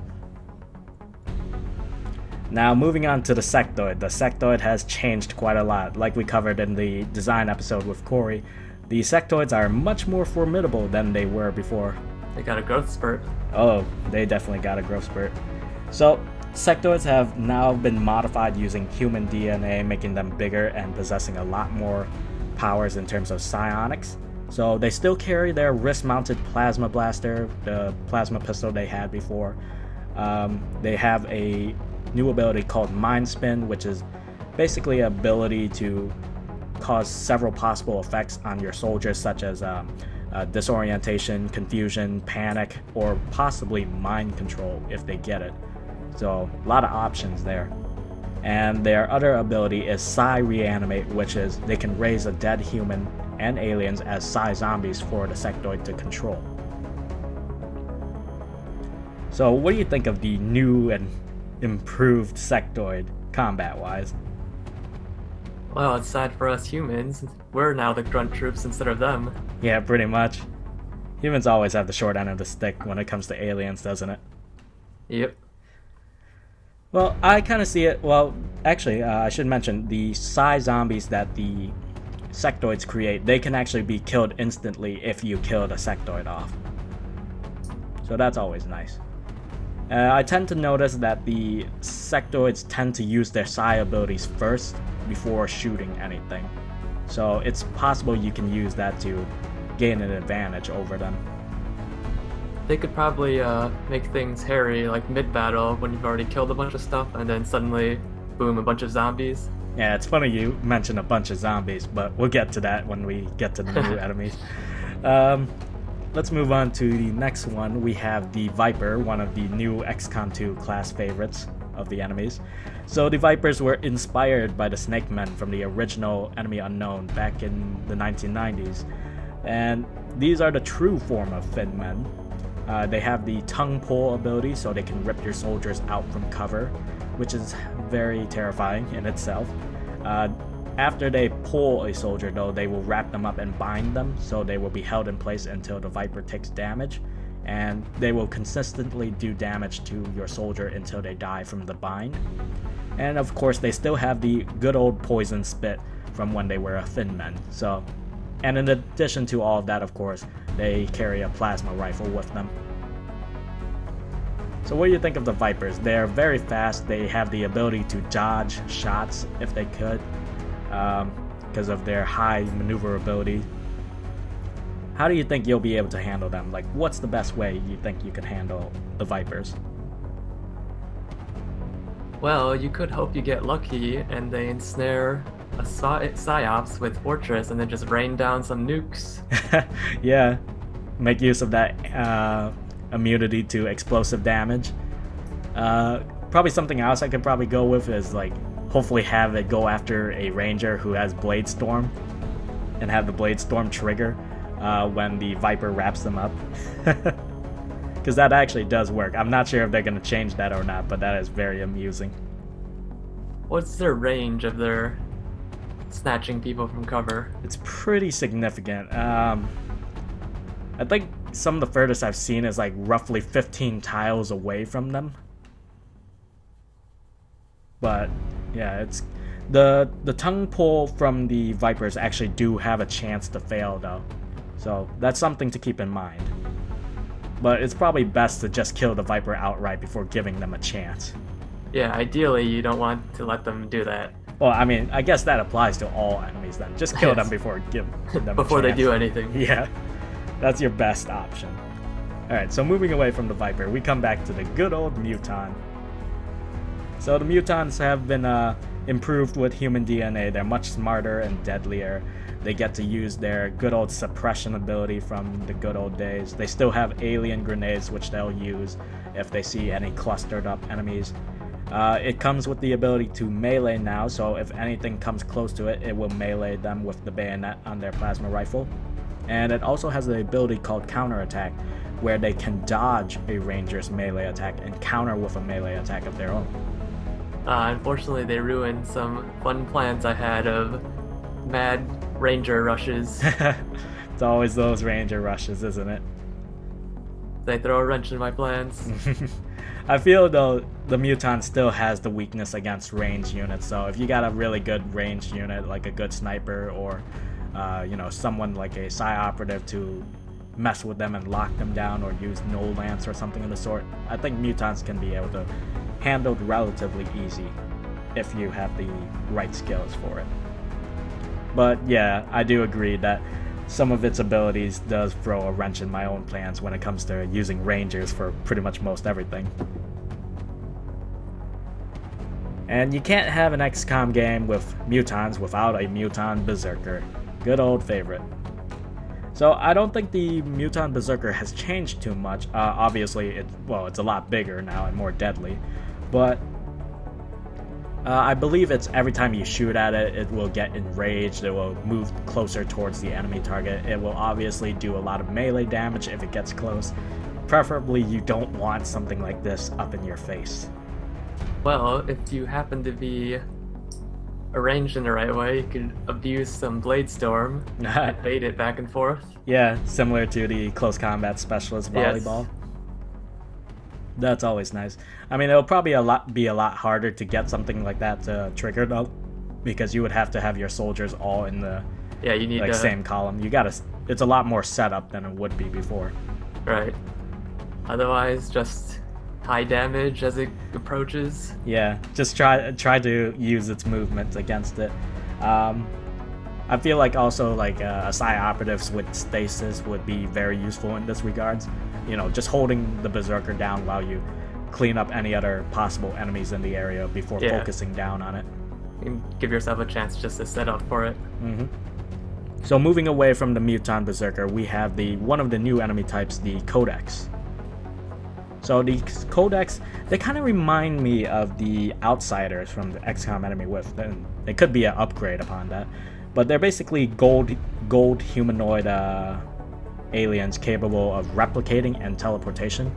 Now, moving on to the Sectoid. The Sectoid has changed quite a lot. Like we covered in the design episode with Corey, the Sectoids are much more formidable than they were before. They got a growth spurt. Oh, they definitely got a growth spurt. So, Sectoids have now been modified using human DNA, making them bigger and possessing a lot more powers in terms of psionics. So they still carry their wrist-mounted plasma blaster, the plasma pistol they had before. They have a new ability called Mind Spin, which is basically an ability to cause several possible effects on your soldiers, such as disorientation, confusion, panic, or possibly mind control if they get it. So a lot of options there. And their other ability is Psi Reanimate, which is they can raise a dead human and aliens as Psi zombies for the Sectoid to control. So what do you think of the new and improved Sectoid combat-wise? Well, it's sad for us humans. We're now the grunt troops instead of them. Yeah, pretty much. Humans always have the short end of the stick when it comes to aliens, doesn't it? Yep. Well, I kind of see it. Well, actually, I should mention the Psi zombies that the Sectoids create, they can actually be killed instantly if you kill the Sectoid off. So that's always nice. I tend to notice that the Sectoids tend to use their Psi abilities first before shooting anything. So it's possible you can use that to gain an advantage over them. They could probably make things hairy, like mid-battle, when you've already killed a bunch of stuff, and then suddenly, boom, a bunch of zombies. Yeah, it's funny you mentioned a bunch of zombies, but we'll get to that when we get to the new enemies. Let's move on to the next one. We have the Viper, one of the new XCOM 2 class favorites of the enemies. So the Vipers were inspired by the Snake Men from the original Enemy Unknown back in the 1990s. And these are the true form of Fin Men. They have the tongue pull ability, so they can rip your soldiers out from cover, which is very terrifying in itself. After they pull a soldier, though, they will wrap them up and bind them, so they will be held in place until the Viper takes damage, and they will consistently do damage to your soldier until they die from the bind. And of course, they still have the good old poison spit from when they were a Fin Men. So, and in addition to all of that, of course, they carry a plasma rifle with them. So what do you think of the Vipers? They're very fast. They have the ability to dodge shots if they could, because of their high maneuverability. How do you think you'll be able to handle them? Like, what's the best way you think you could handle the Vipers? Well, you could hope you get lucky and they ensnare a psyops with Fortress and then just rain down some nukes. Yeah, make use of that immunity to explosive damage. Probably something else I could probably go with is, like, hopefully have it go after a ranger who has Blade Storm and have the Blade Storm trigger when the Viper wraps them up. Because that actually does work. I'm not sure if they're going to change that or not, but that is very amusing. What's their range of their snatching people from cover? It's pretty significant. I think some of the furthest I've seen is like roughly 15 tiles away from them. But yeah, it's the tongue pull from the Vipers actually do have a chance to fail though. So that's something to keep in mind. But it's probably best to just kill the Viper outright before giving them a chance. Yeah, ideally you don't want to let them do that. Well, I mean, I guess that applies to all enemies then. Just kill them before give them before a chance. they do anything. Yeah, that's your best option. Alright, so moving away from the Viper, we come back to the good old Mutant. So the Mutants have been improved with human DNA. They're much smarter and deadlier. They get to use their good old suppression ability from the good old days. They still have alien grenades, which they'll use if they see any clustered up enemies. It comes with the ability to melee now, so if anything comes close to it, it will melee them with the bayonet on their plasma rifle. And it also has the ability called counterattack, where they can dodge a ranger's melee attack and counter with a melee attack of their own. Unfortunately, they ruined some fun plans I had of mad ranger rushes. It's always those ranger rushes, isn't it? They throw a wrench in my plans. I feel though the Mutant still has the weakness against ranged units, so if you got a really good ranged unit, like a good sniper or you know, someone like a Psi operative to mess with them and lock them down, or use Null Lance or something of the sort, I think Mutants can be able to handled relatively easy if you have the right skills for it. But yeah, I do agree that some of its abilities does throw a wrench in my own plans when it comes to using rangers for pretty much most everything. And you can't have an XCOM game with mutants without a Mutant Berserker. Good old favorite. So I don't think the Mutant Berserker has changed too much. Obviously, it's a lot bigger now and more deadly. But I believe it's every time you shoot at it, it will get enraged, it will move closer towards the enemy target. It will obviously do a lot of melee damage if it gets close. Preferably, you don't want something like this up in your face. Well, if you happen to be arranged in the right way, you could abuse some Blade Storm and bait it back and forth. Yeah, similar to the Close Combat Specialist volleyball. Yes. That's always nice. I mean, it'll probably be a lot harder to get something like that to trigger though, because you would have to have your soldiers all in the you need same column. It's a lot more setup than it would be before. Right. Otherwise, just high damage as it approaches. Yeah, just try to use its movement against it. I feel like also Psi Operatives with Stasis would be very useful in this regards. You know, just holding the Berserker down while you clean up any other possible enemies in the area before focusing down on it. You can give yourself a chance just to set up for it. Mm-hmm. So moving away from the Mutant Berserker, we have one of the new enemy types, the Codex. So the Codex, they kind of remind me of the Outsiders from the XCOM Enemy With, and it could be an upgrade upon that. But they're basically gold humanoid aliens capable of replicating and teleportation.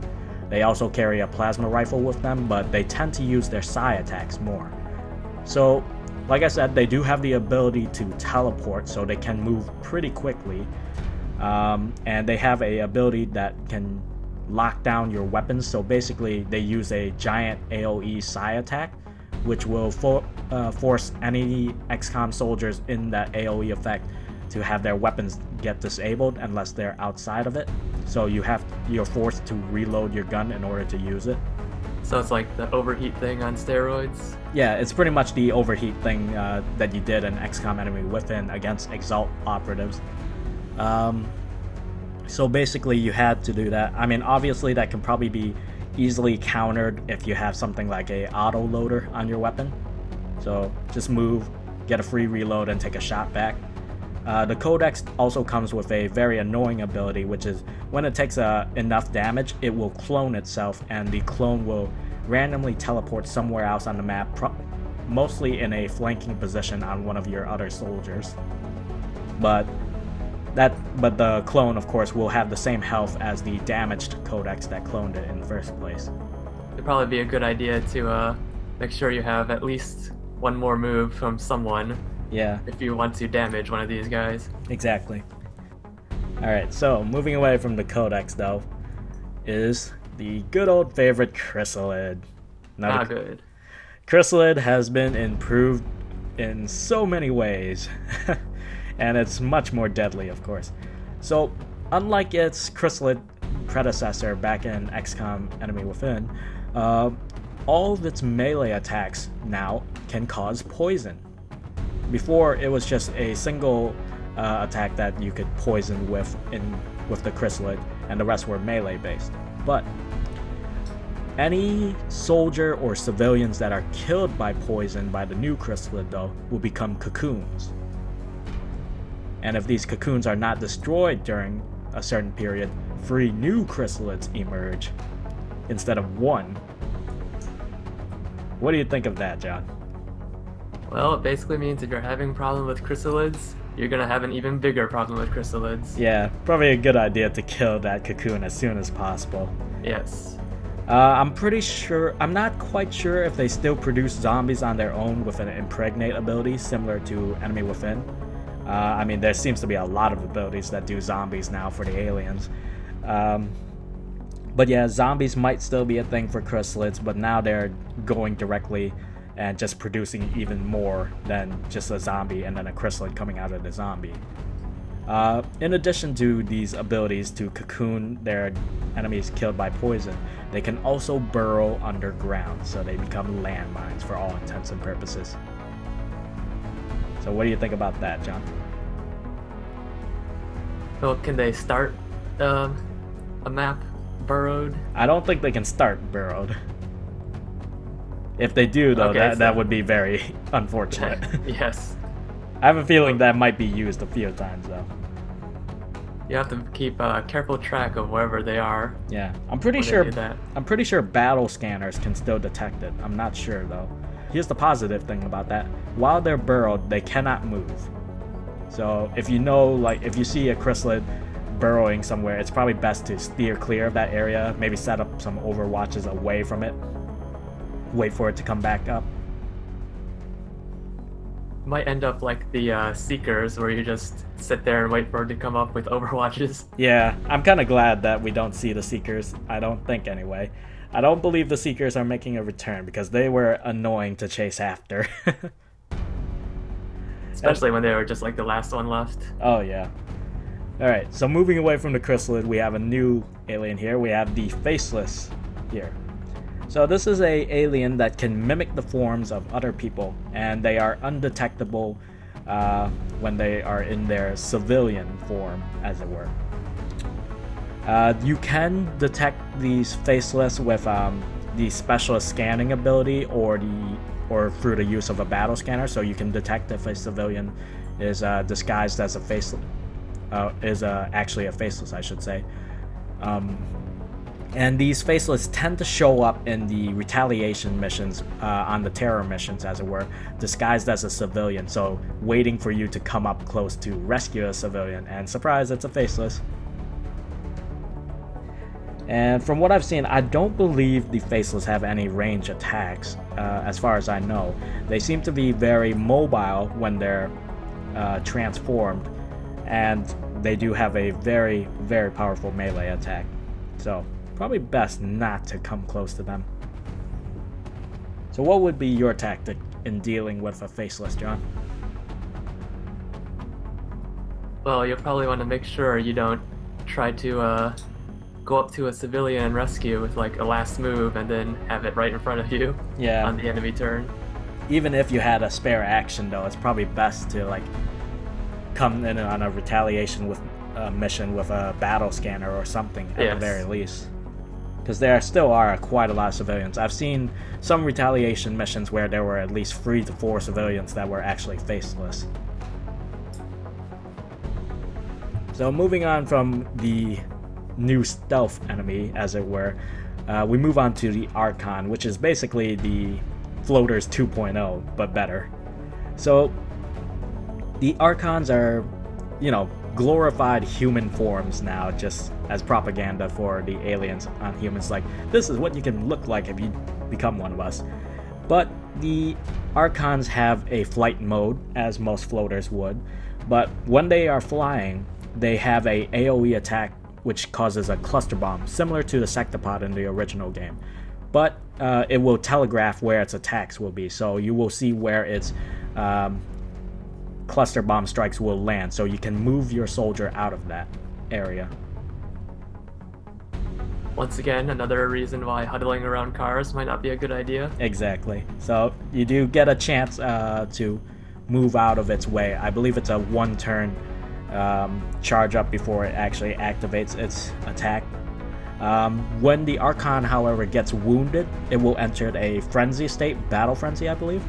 They also carry a plasma rifle with them, but they tend to use their psi attacks more. So, like I said, they do have the ability to teleport, so they can move pretty quickly. And they have a ability that can lock down your weapons, so basically they use a giant AoE psi attack, which will force any XCOM soldiers in that AoE effect to have their weapons get disabled unless they're outside of it. So you're forced to reload your gun in order to use it. So it's like the overheat thing on steroids? Yeah, it's pretty much the overheat thing that you did in XCOM Enemy Within against Exalt operatives. So basically you had to do that. I mean, obviously that can probably be easily countered if you have something like a auto loader on your weapon. So just move, get a free reload, and take a shot back. The Codex also comes with a very annoying ability, which is when it takes enough damage, it will clone itself, and the clone will randomly teleport somewhere else on the map, mostly in a flanking position on one of your other soldiers. But the clone, of course, will have the same health as the damaged Codex that cloned it in the first place. It'd probably be a good idea to make sure you have at least one more move from someone. Yeah. If you want to damage one of these guys. Exactly. Alright, so moving away from the Codex, though, is the good old favorite Chrysalid. Not good. Chrysalid has been improved in so many ways. And it's much more deadly, of course. So, unlike its Chrysalid predecessor back in XCOM Enemy Within, all of its melee attacks now can cause poison. Before, it was just a single attack that you could poison with the Chrysalid, and the rest were melee based. But any soldier or civilians that are killed by poison by the new Chrysalid, though, will become cocoons. And if these cocoons are not destroyed during a certain period, 3 new Chrysalids emerge instead of 1. What do you think of that, John? Well, it basically means if you're having a problem with Chrysalids, you're going to have an even bigger problem with Chrysalids. Yeah, probably a good idea to kill that cocoon as soon as possible. Yes. I'm not quite sure if they still produce zombies on their own with an impregnate ability similar to Enemy Within. I mean, there seems to be a lot of abilities that do zombies now for the aliens. But yeah, zombies might still be a thing for Chrysalids, but now they're going directly and just producing even more than just a zombie and then a Chrysalid coming out of the zombie. In addition to these abilities to cocoon their enemies killed by poison, they can also burrow underground, so they become landmines for all intents and purposes. So what do you think about that, John? Well, can they start a map burrowed? I don't think they can start burrowed. If they do, though, Okay, that would be very unfortunate. Yes. I have a feeling that might be used a few times, though. You have to keep careful track of wherever they are. Yeah, I'm pretty when they sure. do that. I'm pretty sure battle scanners can still detect it. I'm not sure though. Here's the positive thing about that: while they're burrowed, they cannot move. So if you know, like, if you see a chrysalid burrowing somewhere, it's probably best to steer clear of that area. Maybe set up some overwatches away from it. Wait for it to come back up. Might end up like the Seekers, where you just sit there and wait for it to come up with overwatches. Yeah, I'm kind of glad that we don't see the Seekers. I don't think, anyway. I don't believe the Seekers are making a return because they were annoying to chase after. Especially when they were just like the last one left. Oh, yeah. Alright, so moving away from the chrysalid, we have a new alien here. We have the Faceless here. So this is a alien that can mimic the forms of other people, and they are undetectable when they are in their civilian form, as it were. You can detect these Faceless with the specialist scanning ability or through the use of a battle scanner, so you can detect if a civilian is disguised as a Faceless, actually a Faceless, I should say. And these Faceless tend to show up in the retaliation missions, on the terror missions, as it were, disguised as a civilian, so waiting for you to come up close to rescue a civilian, and surprise, it's a Faceless. And from what I've seen, I don't believe the Faceless have any range attacks, as far as I know. They seem to be very mobile when they're transformed, and they do have a very, very powerful melee attack. So probably best not to come close to them. So what would be your tactic in dealing with a Faceless, John? Well, you'll probably want to make sure you don't try to go up to a civilian and rescue with like a last move and then have it right in front of you on the enemy turn. Even if you had a spare action, though, it's probably best to like come in on a retaliation with a mission with a battle scanner or something at the very least. Because there still are quite a lot of civilians. I've seen some retaliation missions where there were at least 3 to 4 civilians that were actually Faceless. So moving on from the new stealth enemy, as it were, we move on to the Archon, which is basically the Floaters 2.0, but better. So the Archons are, you know, glorified human forms now, just as propaganda for the aliens on humans. Like, this is what you can look like if you become one of us. But the Archons have a flight mode, as most floaters would, but when they are flying, they have a AoE attack which causes a cluster bomb, similar to the Sectoid in the original game. But it will telegraph where its attacks will be, so you will see where its cluster bomb strikes will land, so you can move your soldier out of that area. Once again, another reason why huddling around cars might not be a good idea. Exactly. So you do get a chance to move out of its way. I believe it's a 1-turn charge up before it actually activates its attack. When the Archon, however, gets wounded, it will enter a frenzy state, battle frenzy, I believe,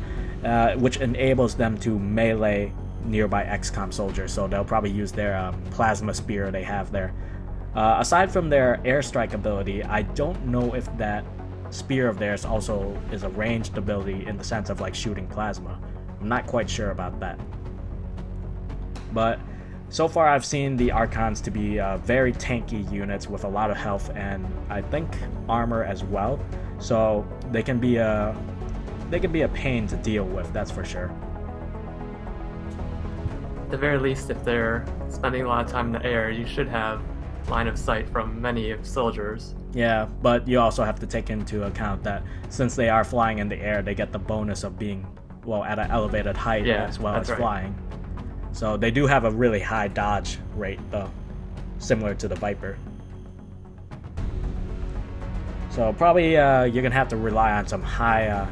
which enables them to melee nearby XCOM soldiers, so they'll probably use their plasma spear they have there. Aside from their airstrike ability, I don't know if that spear of theirs also is a ranged ability in the sense of like shooting plasma. I'm not quite sure about that. But so far I've seen the Archons to be very tanky units with a lot of health and I think armor as well, so they can be a pain to deal with, that's for sure. At the very least, if they're spending a lot of time in the air, you should have line of sight from many soldiers. Yeah, but you also have to take into account that since they are flying in the air, they get the bonus of being, well, at an elevated height as well as flying. So they do have a really high dodge rate, though, similar to the Viper. So probably you're gonna have to rely on some high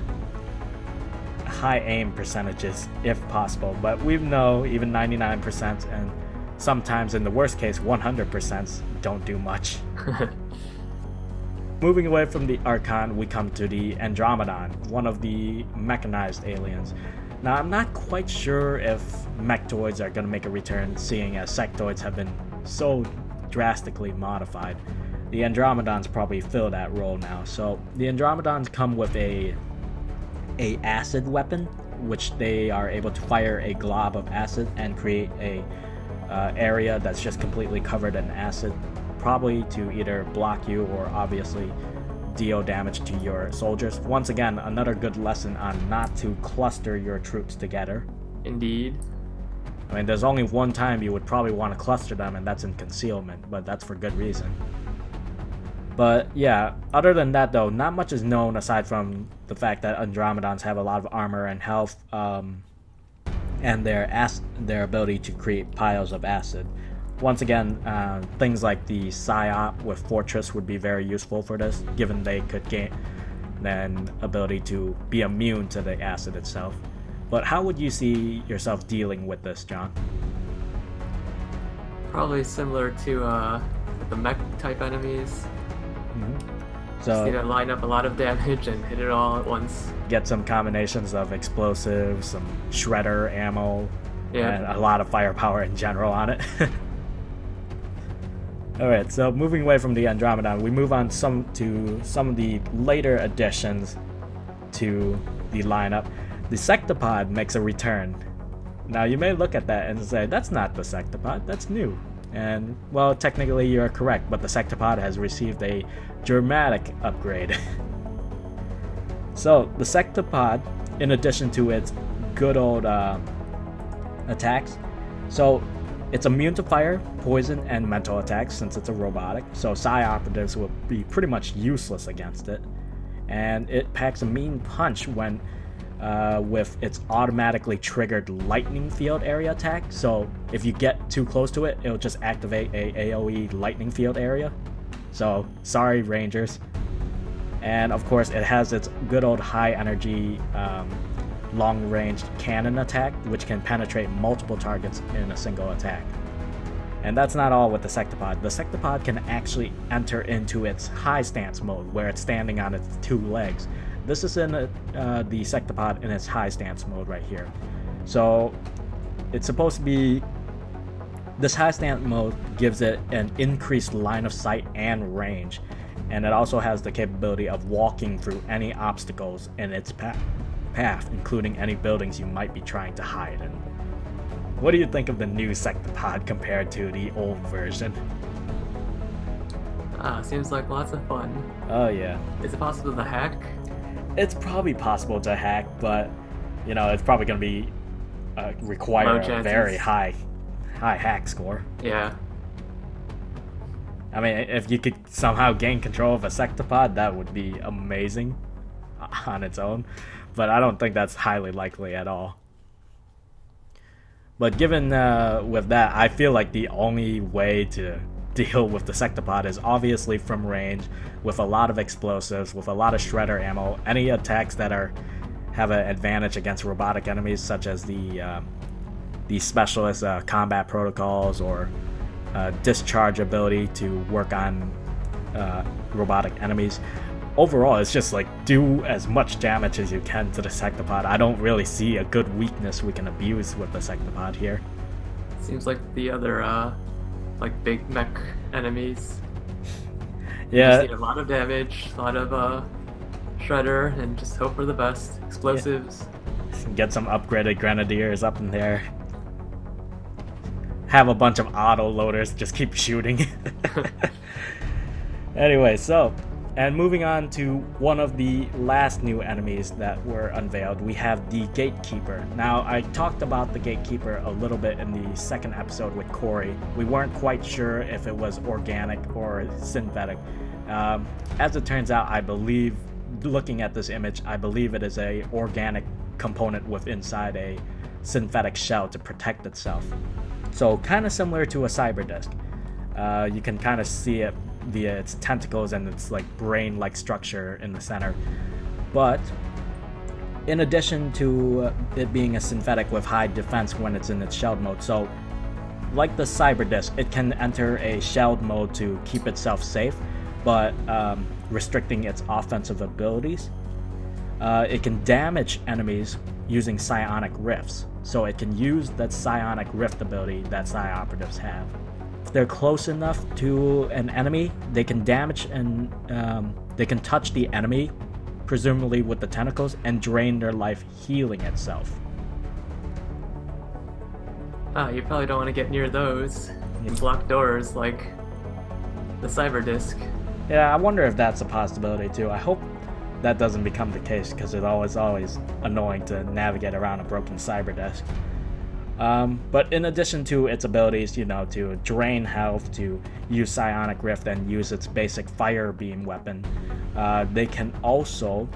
aim percentages if possible, but we know even 99% and sometimes in the worst case 100% don't do much. moving away from the Archon, we come to the Andromedon, one of the mechanized aliens. Now, I'm not quite sure if Mechtoids are going to make a return, seeing as Sectoids have been so drastically modified. The Andromedons probably fill that role now. So the Andromedons come with a acid weapon, which they are able to fire a glob of acid and create a area that's just completely covered in acid, probably to either block you or obviously deal damage to your soldiers. Once again, another good lesson on not to cluster your troops together. Indeed. I mean, there's only one time you would probably want to cluster them, and that's in Concealment, but that's for good reason. But yeah, other than that though, not much is known aside from the fact that Andromedons have a lot of armor and health, and their ability to create piles of acid. Once again, things like the Psyop with Fortress would be very useful for this, given they could gain an ability to be immune to the acid itself. But how would you see yourself dealing with this, John? Probably similar to the mech type enemies. So just need to line up a lot of damage and hit it all at once. Get some combinations of explosives, some shredder ammo, and a lot of firepower in general on it. Alright, so moving away from the Andromedon, we move on to some of the later additions to the lineup. The Sectopod makes a return. Now you may look at that and say, that's not the Sectopod, that's new. And, well, technically you're correct, but the Sectopod has received a dramatic upgrade. So, the Sectopod, in addition to its good old attacks, so it's immune to fire, poison, and mental attacks since it's a robotic, so Psi operatives will be pretty much useless against it. And it packs a mean punch when with its automatically triggered lightning field area attack. So if you get too close to it, it'll just activate a AoE lightning field area. So sorry, Rangers. And of course it has its good old high energy long range cannon attack, which can penetrate multiple targets in a single attack. And that's not all with the Sectopod. The Sectopod can actually enter into its high stance mode, where it's standing on its two legs. This is in the Sectopod in its high stance mode right here. So it's supposed to be, this high stance mode gives it an increased line of sight and range, and it also has the capability of walking through any obstacles in its path, including any buildings you might be trying to hide in. What do you think of the new Sectopod compared to the old version? Seems like lots of fun. Oh yeah. Is it possible to hack? It's probably possible to hack, but you know, it's probably going to be require a very high hack score. Yeah. I mean, if you could somehow gain control of a Sectopod, that would be amazing on its own, but I don't think that's highly likely at all. But given with that, I feel like the only way to deal with the Sectopod is obviously from range, with a lot of explosives, with a lot of shredder ammo, any attacks that have an advantage against robotic enemies, such as the specialist combat protocols or discharge ability to work on robotic enemies. Overall, it's just like do as much damage as you can to the Sectopod. I don't really see a good weakness we can abuse with the Sectopod here. Seems like the other like big mech enemies. Yeah. You just need a lot of damage, a lot of shredder, and just hope for the best. Explosives. Yeah. Get some upgraded grenadiers up in there. Have a bunch of auto loaders, just keep shooting. Anyway, so, and moving on to one of the last new enemies that were unveiled, we have the Gatekeeper. Now, I talked about the Gatekeeper a little bit in the second episode with Corey. We weren't quite sure if it was organic or synthetic. As it turns out, I believe, looking at this image, I believe it is a organic component with inside a synthetic shell to protect itself. So, kind of similar to a cyber disc. You can kind of see it via its tentacles and its like brain-like structure in the center. But in addition to it being a synthetic with high defense when it's in its shelled mode, so like the cyber disc, it can enter a shelled mode to keep itself safe, but restricting its offensive abilities. It can damage enemies using psionic rifts, so it can use that psionic rift ability that psi operatives have. If they're close enough to an enemy, they can damage and they can touch the enemy, presumably with the tentacles, and drain their life, healing itself. You probably don't want to get near those. You block doors like the cyber disc. Yeah, I wonder if that's a possibility too. I hope that doesn't become the case, because it's always annoying to navigate around a broken cyber desk. But in addition to its abilities, you know, to drain health, to use psionic rift, and use its basic fire beam weapon, they can also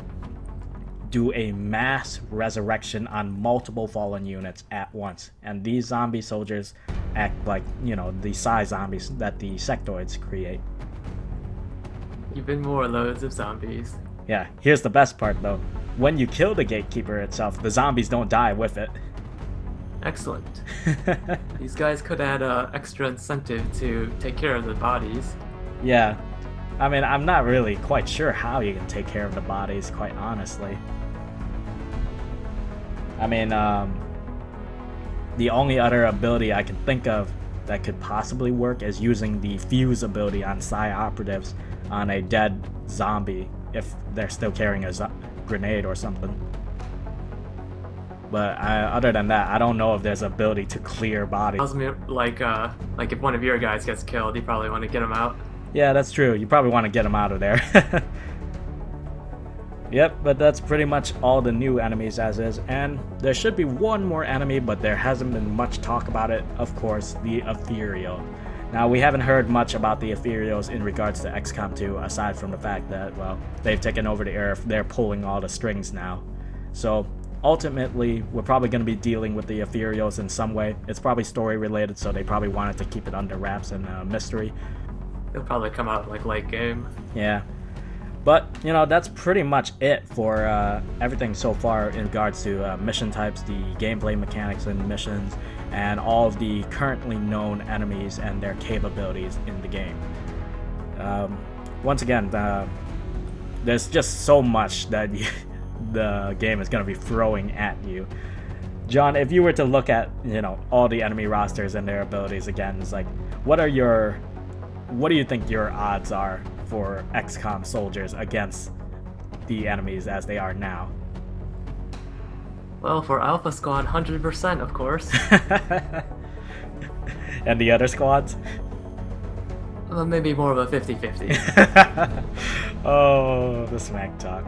do a mass resurrection on multiple fallen units at once. And these zombie soldiers act like, you know, the psi zombies that the sectoids create. Even more loads of zombies. Yeah, here's the best part though. When you kill the gatekeeper itself, the zombies don't die with it. Excellent. These guys could add extra incentive to take care of the bodies. Yeah, I mean, I'm not really quite sure how you can take care of the bodies, quite honestly. I mean, the only other ability I can think of that could possibly work is using the fuse ability on psi operatives on a dead zombie, if they're still carrying a grenade or something. But other than that, I don't know if there's ability to clear bodies. Like if one of your guys gets killed, you probably want to get him out. Yeah, that's true. You probably want to get him out of there. Yep, but that's pretty much all the new enemies as is, and there should be one more enemy, but there hasn't been much talk about it. Of course, the Ethereal. Now, we haven't heard much about the Ethereals in regards to XCOM 2, aside from the fact that, well, they've taken over the Earth, they're pulling all the strings now. So, ultimately, we're probably going to be dealing with the Ethereals in some way. It's probably story related, so they probably wanted to keep it under wraps and mystery. It'll probably come out like late game. Yeah. But, you know, that's pretty much it for everything so far in regards to mission types, the gameplay mechanics and missions, and all of the currently known enemies and their capabilities in the game. Once again, there's just so much that the game is going to be throwing at you. John, if you were to look at, you know, all the enemy rosters and their abilities again, it's like, what do you think your odds are for XCOM soldiers against the enemies as they are now? Well, for Alpha Squad, 100%, of course. And the other squads? Well, maybe more of a 50-50. Oh, the smack talk.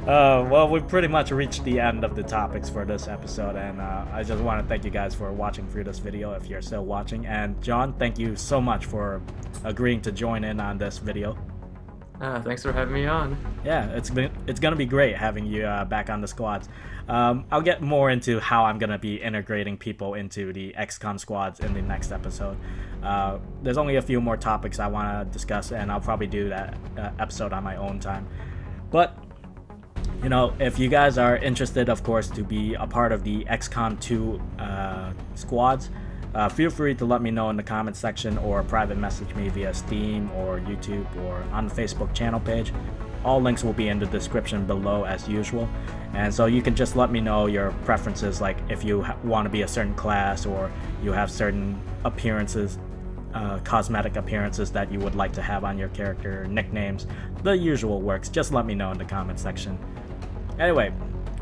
Well, we've pretty much reached the end of the topics for this episode, and I just want to thank you guys for watching through this video if you're still watching. And John, thank you so much for agreeing to join in on this video. Thanks for having me on. Yeah, it's gonna be great having you back on the squads. I'll get more into how I'm gonna be integrating people into the XCOM squads in the next episode. There's only a few more topics I want to discuss, and I'll probably do that episode on my own time. But you know, if you guys are interested, of course, to be a part of the XCOM 2 squads, feel free to let me know in the comments section or private message me via Steam or YouTube or on the Facebook channel page. All links will be in the description below as usual. And so you can just let me know your preferences, like if you want to be a certain class or you have certain appearances, cosmetic appearances that you would like to have on your character, nicknames, the usual works. Just let me know in the comment section. Anyway,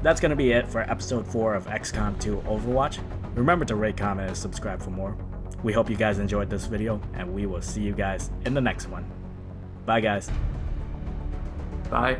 that's going to be it for episode 4 of XCOM 2 Overwatch. Remember to rate, comment, and subscribe for more. We hope you guys enjoyed this video, and we will see you guys in the next one. Bye, guys. Bye.